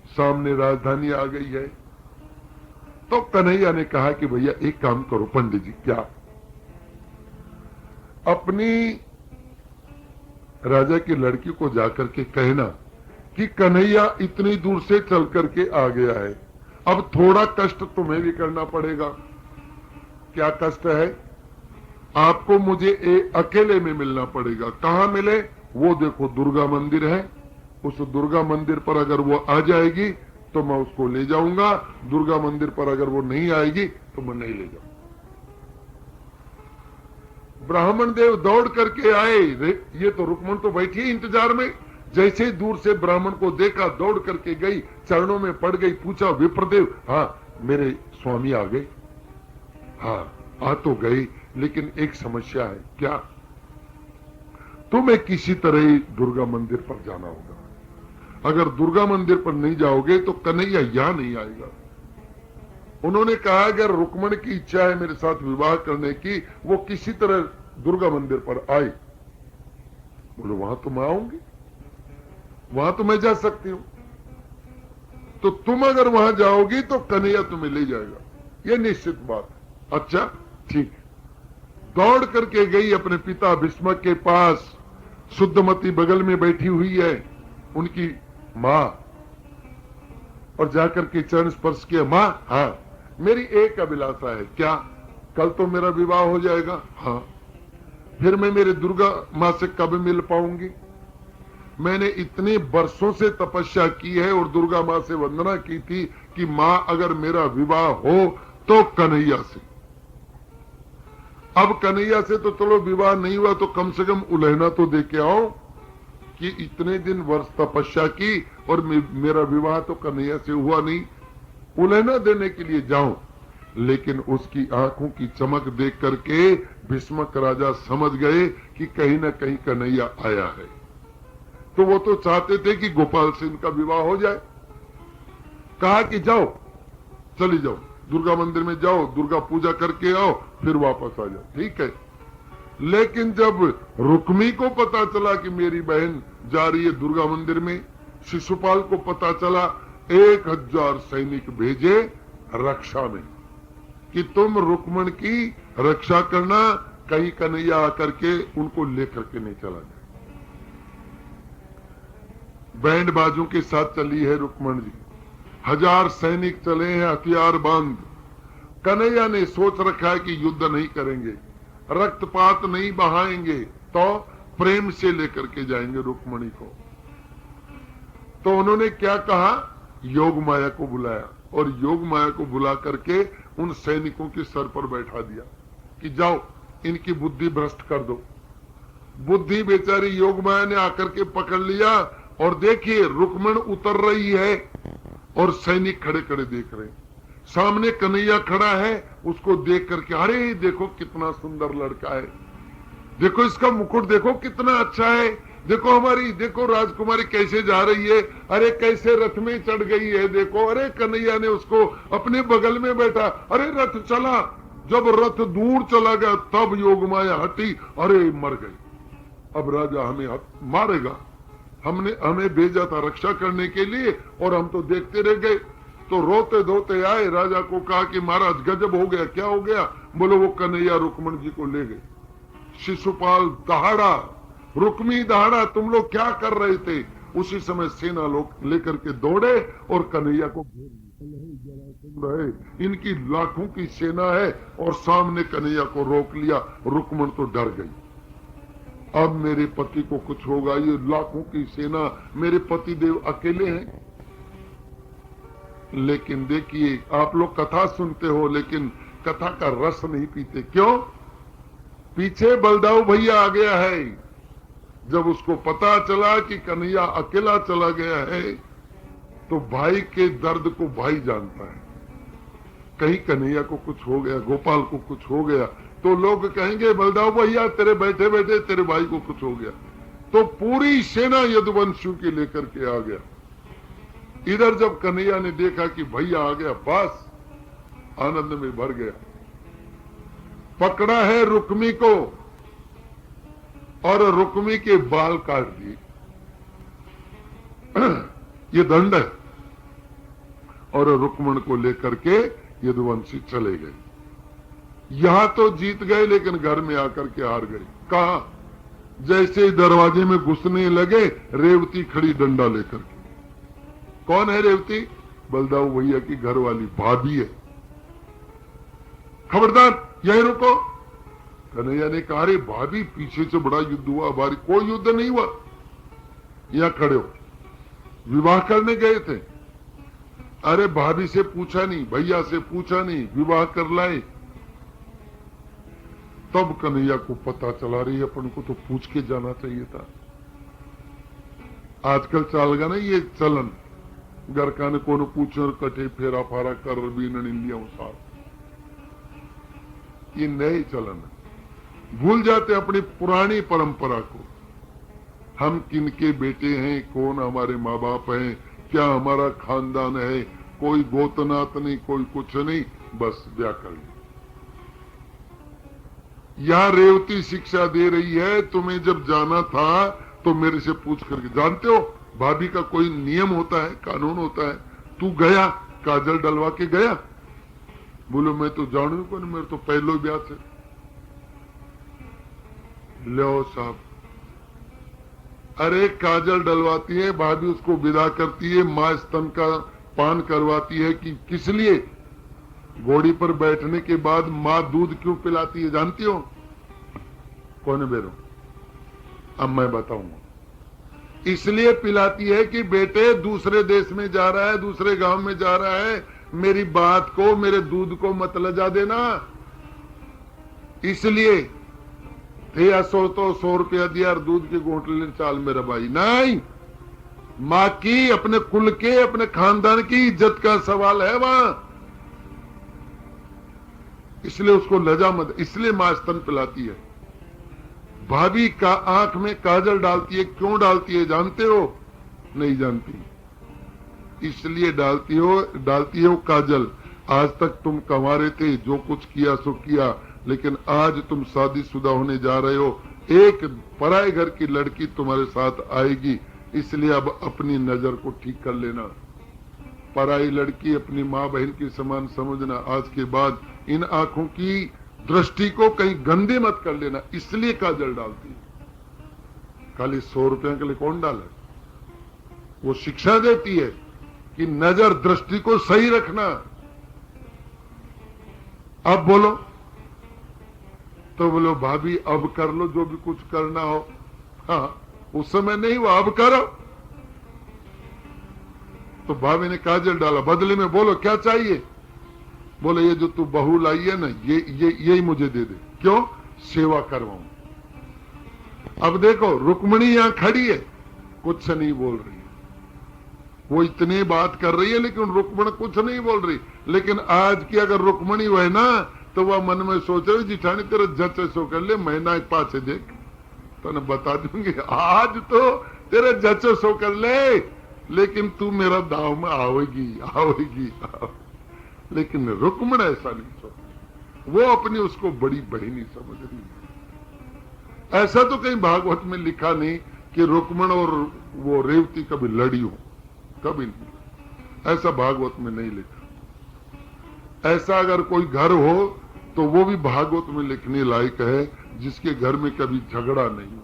सामने राजधानी आ गई है। तो कन्हैया ने कहा कि भैया एक काम करो पंडित जी, क्या? अपनी राजा की लड़की को जाकर के कहना कि कन्हैया इतनी दूर से चल करके आ गया है, अब थोड़ा कष्ट तुम्हें भी करना पड़ेगा। क्या कष्ट है? आपको मुझे अकेले में मिलना पड़ेगा। कहां मिले? वो देखो दुर्गा मंदिर है, उस दुर्गा मंदिर पर अगर वो आ जाएगी तो मैं उसको ले जाऊंगा, दुर्गा मंदिर पर अगर वो नहीं आएगी तो मैं नहीं ले जाऊंगा। ब्राह्मण देव दौड़ करके आए, ये तो रुक्मण तो बैठी है इंतजार में। जैसे दूर से ब्राह्मण को देखा, दौड़ करके गई, चरणों में पड़ गई, पूछा विप्रदेव, हाँ मेरे स्वामी आ गए? हाँ आ तो गए, लेकिन एक समस्या है। क्या? तुम्हें किसी तरह ही दुर्गा मंदिर पर जाना होगा। अगर दुर्गा मंदिर पर नहीं जाओगे तो कन्हैया यहां नहीं आएगा। उन्होंने कहा अगर रुक्मण की इच्छा है मेरे साथ विवाह करने की, वो किसी तरह दुर्गा मंदिर पर आए। बोलो वहां तो मैं आऊंगी, वहां तो मैं जा सकती हूं। तो तुम अगर वहां जाओगी तो कन्हैया तुम्हें ले जाएगा, ये निश्चित बात है। अच्छा ठीक। दौड़ करके गई अपने पिता भीष्मक के पास, शुद्धमती बगल में बैठी हुई है, उनकी मां, और जाकर के चरण स्पर्श किया। मां, हाँ मेरी एक अभिलाषा है। क्या? कल तो मेरा विवाह हो जाएगा। हाँ, फिर मैं मेरे दुर्गा मां से कब मिल पाऊंगी? मैंने इतने वर्षों से तपस्या की है और दुर्गा मां से वंदना की थी कि मां अगर मेरा विवाह हो तो कन्हैया से। अब कन्हैया से तो चलो विवाह नहीं हुआ तो कम से कम उलहना तो दे के आओ कि इतने दिन वर्ष तपस्या की और मेरा विवाह तो कन्हैया से हुआ नहीं। उलहना देने के लिए जाऊं, लेकिन उसकी आंखों की चमक देख करके भीष्मक राजा समझ गए कि कहीं ना कहीं कन्हैया आया है। तो वो तो चाहते थे कि गोपाल से इनका विवाह हो जाए। कहा कि जाओ, चली जाओ, दुर्गा मंदिर में जाओ, दुर्गा पूजा करके आओ, फिर वापस आ जाओ। ठीक है। लेकिन जब रुक्मी को पता चला कि मेरी बहन जा रही है दुर्गा मंदिर में, शिशुपाल को पता चला, 1000 सैनिक भेजे रक्षा में कि तुम रुक्मण की रक्षा करना, कहीं कन्हैया आकर के उनको लेकर के नहीं चला जाए। बैंड बाजों के साथ चली है रुक्मण जी, 1000 सैनिक चले हैं हथियार बंद। कन्हैया ने सोच रखा है कि युद्ध नहीं करेंगे, रक्तपात नहीं बहाएंगे, तो प्रेम से लेकर के जाएंगे रुक्मणी को। तो उन्होंने क्या कहा, योग माया को बुलाया और योग माया को बुला करके उन सैनिकों के सर पर बैठा दिया कि जाओ इनकी बुद्धि भ्रष्ट कर दो। बुद्धि बेचारी योग माया ने आकर के पकड़ लिया और देखिए रुक्मण उतर रही है और सैनिक खड़े खड़े देख रहे हैं। सामने कन्हैया खड़ा है, उसको देख करके अरे देखो कितना सुंदर लड़का है, देखो इसका मुकुट देखो कितना अच्छा है, देखो हमारी देखो राजकुमारी कैसे जा रही है, अरे कैसे रथ में चढ़ गई है देखो। अरे कन्हैया ने उसको अपने बगल में बैठा, अरे रथ चला। जब रथ दूर चला गया तब योग माया हटी, अरे मर गई। अब राजा हमें मारेगा, हमें भेजा था रक्षा करने के लिए और हम तो देखते रह गए। तो रोते धोते आए, राजा को कहा कि महाराज गजब हो गया। क्या हो गया? बोलो वो कन्हैया रुक्मण जी को ले गए। शिशुपाल दहाड़ा, रुक्मी दहाड़ा, तुम लोग क्या कर रहे थे? उसी समय सेना लोग लेकर के दौड़े और कन्हैया को घेर रहे। इनकी लाखों की सेना है और सामने कन्हैया को रोक लिया। रुक्मण तो डर गई, अब मेरे पति को कुछ होगा, ये लाखों की सेना, मेरे पति देव अकेले हैं। लेकिन देखिए, आप लोग कथा सुनते हो लेकिन कथा का रस नहीं पीते। क्यों? पीछे बलदाऊ भैया आ गया है। जब उसको पता चला कि कन्हैया अकेला चला गया है तो भाई के दर्द को भाई जानता है। कहीं कन्हैया को कुछ हो गया, गोपाल को कुछ हो गया तो लोग कहेंगे बलदाऊ भैया तेरे बैठे बैठे तेरे भाई को कुछ हो गया। तो पूरी सेना यदुवंशियों की लेकर के आ गया। इधर जब कन्हैया ने देखा कि भैया आ गया, बस आनंद में भर गया। पकड़ा है रुक्मी को और रुक्मी के बाल काट दिए। ये दंड है। और रुक्मण को लेकर के यदुवंशी चले गए। यहां तो जीत गए लेकिन घर में आकर के हार गए। कहा? जैसे दरवाजे में घुसने लगे, रेवती खड़ी डंडा लेकर के। कौन है रेवती? बलदाऊ भैया की घर वाली भाभी है। खबरदार यहीं रुको। कन्हैया ने कहा, अरे भाभी पीछे से बड़ा युद्ध हुआ, हमारी कोई युद्ध नहीं हुआ, यहां खड़े हो, विवाह करने गए थे। अरे भाभी से पूछा नहीं, भैया से पूछा नहीं, विवाह कर लाए। तब कन्हैया को पता चला, रही अपन को तो पूछ के जाना चाहिए था। आजकल चल गया ना ये चलन, घर का ने को पूछ कटे फेरा फारा कर भी लिया साथ। ये नए चलन है। भूल जाते अपनी पुरानी परंपरा को। हम किनके बेटे हैं, कौन हमारे माँ बाप हैं, क्या हमारा खानदान है, कोई गोतनात नहीं, कोई कुछ नहीं, बस ब्याह कर लिया। यहां रेवती शिक्षा दे रही है, तुम्हें जब जाना था तो मेरे से पूछ करके। जानते हो भाभी का कोई नियम होता है, कानून होता है। तू गया, काजल डलवा के गया? बोलो मैं तो जानू को नहीं, मेरे तो पहलो ब्याह से। लो साहब, अरे काजल डलवाती है भाभी, उसको विदा करती है, मां स्तन का पान करवाती है कि किस लिए? घोड़ी पर बैठने के बाद मां दूध क्यों पिलाती है जानती हो? कौन बेरो? अब मैं बताऊंगा। इसलिए पिलाती है कि बेटे दूसरे देश में जा रहा है, दूसरे गांव में जा रहा है, मेरी बात को, मेरे दूध को मत लजा देना। इसलिए थे 100 रुपया दिया और दूध के घोंटले चाल मेरा भाई। नहीं, मां की, अपने कुल के, अपने खानदान की इज्जत का सवाल है वहां। इसलिए उसको लजा मत, इसलिए मां स्तन पिलाती है। भाभी का आंख में काजल डालती है, क्यों डालती है जानते हो? नहीं जानती। इसलिए डालती हो काजल। आज तक तुम कंवारे थे, जो कुछ किया सो किया, लेकिन आज तुम शादीशुदा होने जा रहे हो, एक पराए घर की लड़की तुम्हारे साथ आएगी, इसलिए अब अपनी नजर को ठीक कर लेना। पराई लड़की अपनी माँ बहन के समान समझना। आज के बाद इन आंखों की दृष्टि को कहीं गंदे मत कर लेना, इसलिए काजल डालती है। खाली 100 रुपए के लिए कौन डाले? वो शिक्षा देती है कि नजर दृष्टि को सही रखना। अब बोलो तो बोलो भाभी अब कर लो जो भी कुछ करना हो। हाँ, उस समय नहीं हुआ, अब करो। तो भाभी ने काजल डाला, बदले में बोलो क्या चाहिए? बोले ये जो तू बहू लाई है ना, यही मुझे दे दे। क्यों? सेवा करवाऊं। अब देखो रुक्मणी यहां खड़ी है, कुछ नहीं बोल रही है। वो इतनी बात कर रही है लेकिन रुक्मण कुछ नहीं बोल रही। लेकिन आज की अगर रुक्मणी हुए ना तो वह मन में सोच रही, जिठानी तेरा जच सो कर ले, महीना पाछे देख तो न बता दूंगी। आज तो तेरे जच सो कर ले, लेकिन तू मेरा दाव में आवेगी। लेकिन रुक्मण ऐसा नहीं सोच, वो अपनी उसको बड़ी बहनी समझ रही है। ऐसा तो कहीं भागवत में लिखा नहीं कि रुक्मण और वो रेवती कभी लड़ी हो, कभी नहीं, ऐसा भागवत में नहीं लिखा। ऐसा अगर कोई घर हो तो वो भी भागवत में लिखने लायक है, जिसके घर में कभी झगड़ा नहीं।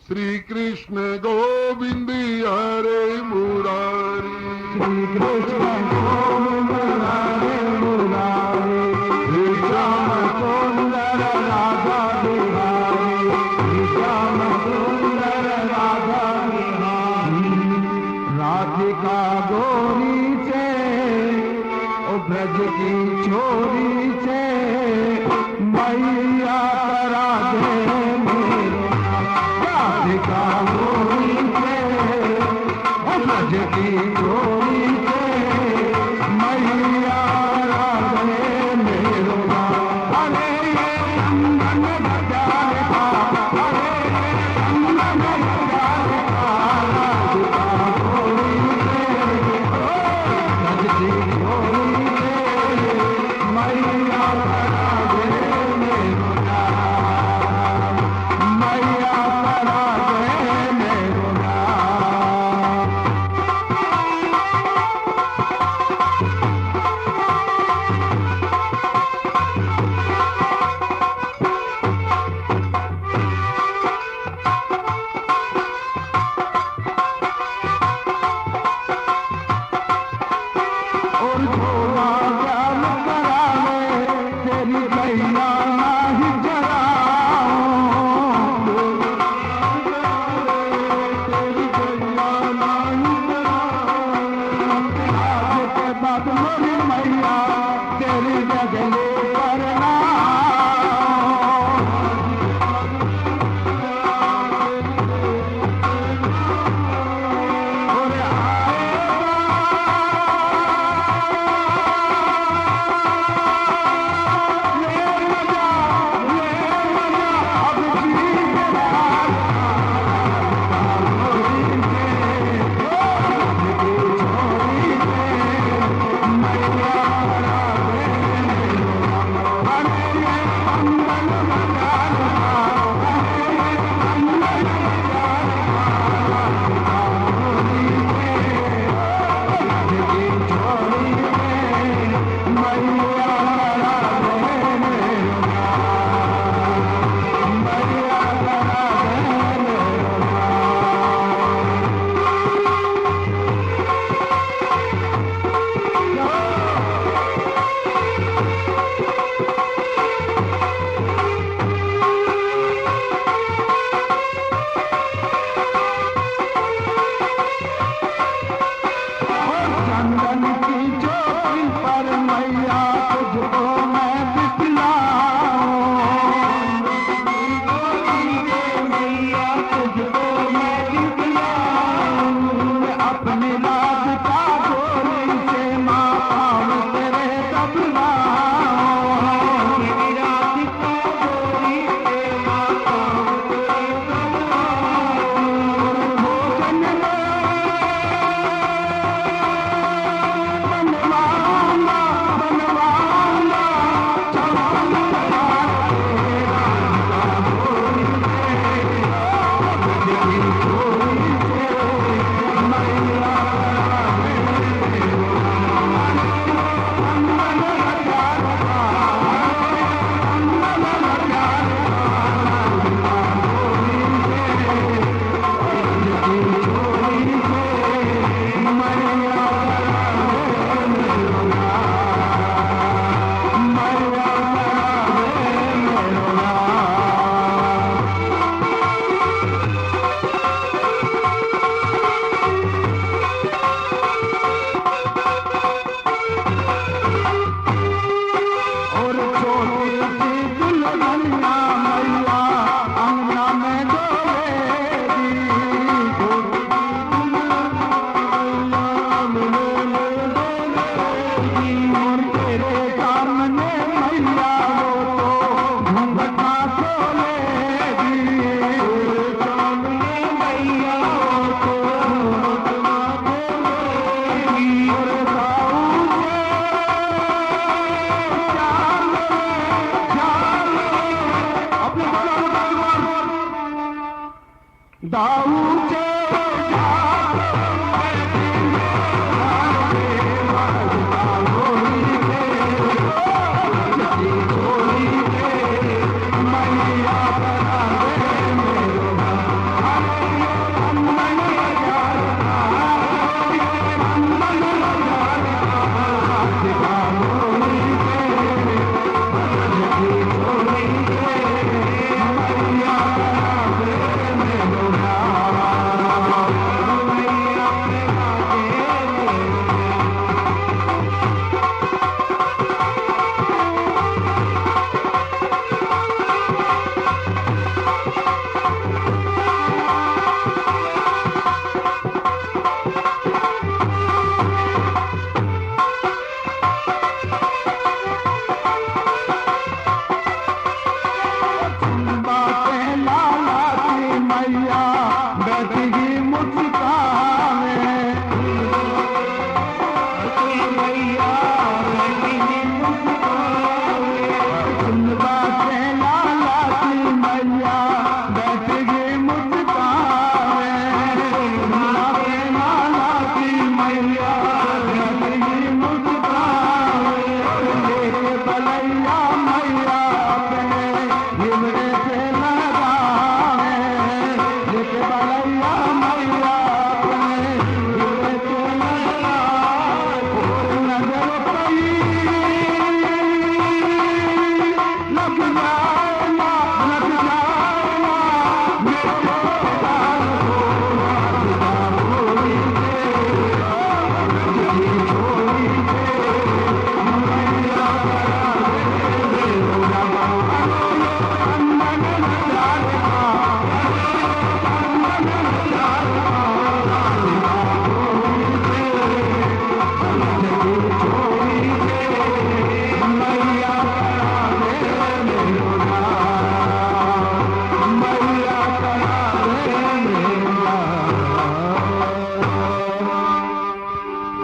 श्री कृष्ण गोविंद हरे मुरारी, श्री कृष्ण गोविंद हरे मुरारी, श्री श्याम सुंदर राधा बिहारी, श्री श्याम सुंदर राधा बिहारी। राधिका गोरी छे ओ ब्रज की छोरी छे, मैया राधे मेरो। राधिका गोरी छे ओ ब्रज की छोरी छे, मैया राधे मेरो। अरे नंदन बजाए था, अरे नंदन बजाए था, राधिका गोरी छे ओ ब्रज की छोरी छे, मैया राधे मेरो। मैया राधे मेरो।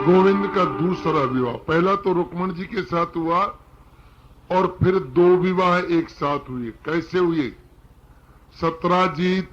गोविंद का दूसरा विवाह, पहला तो रुक्मण जी के साथ हुआ और फिर 2 विवाह एक साथ हुए। कैसे हुए? सत्राजीत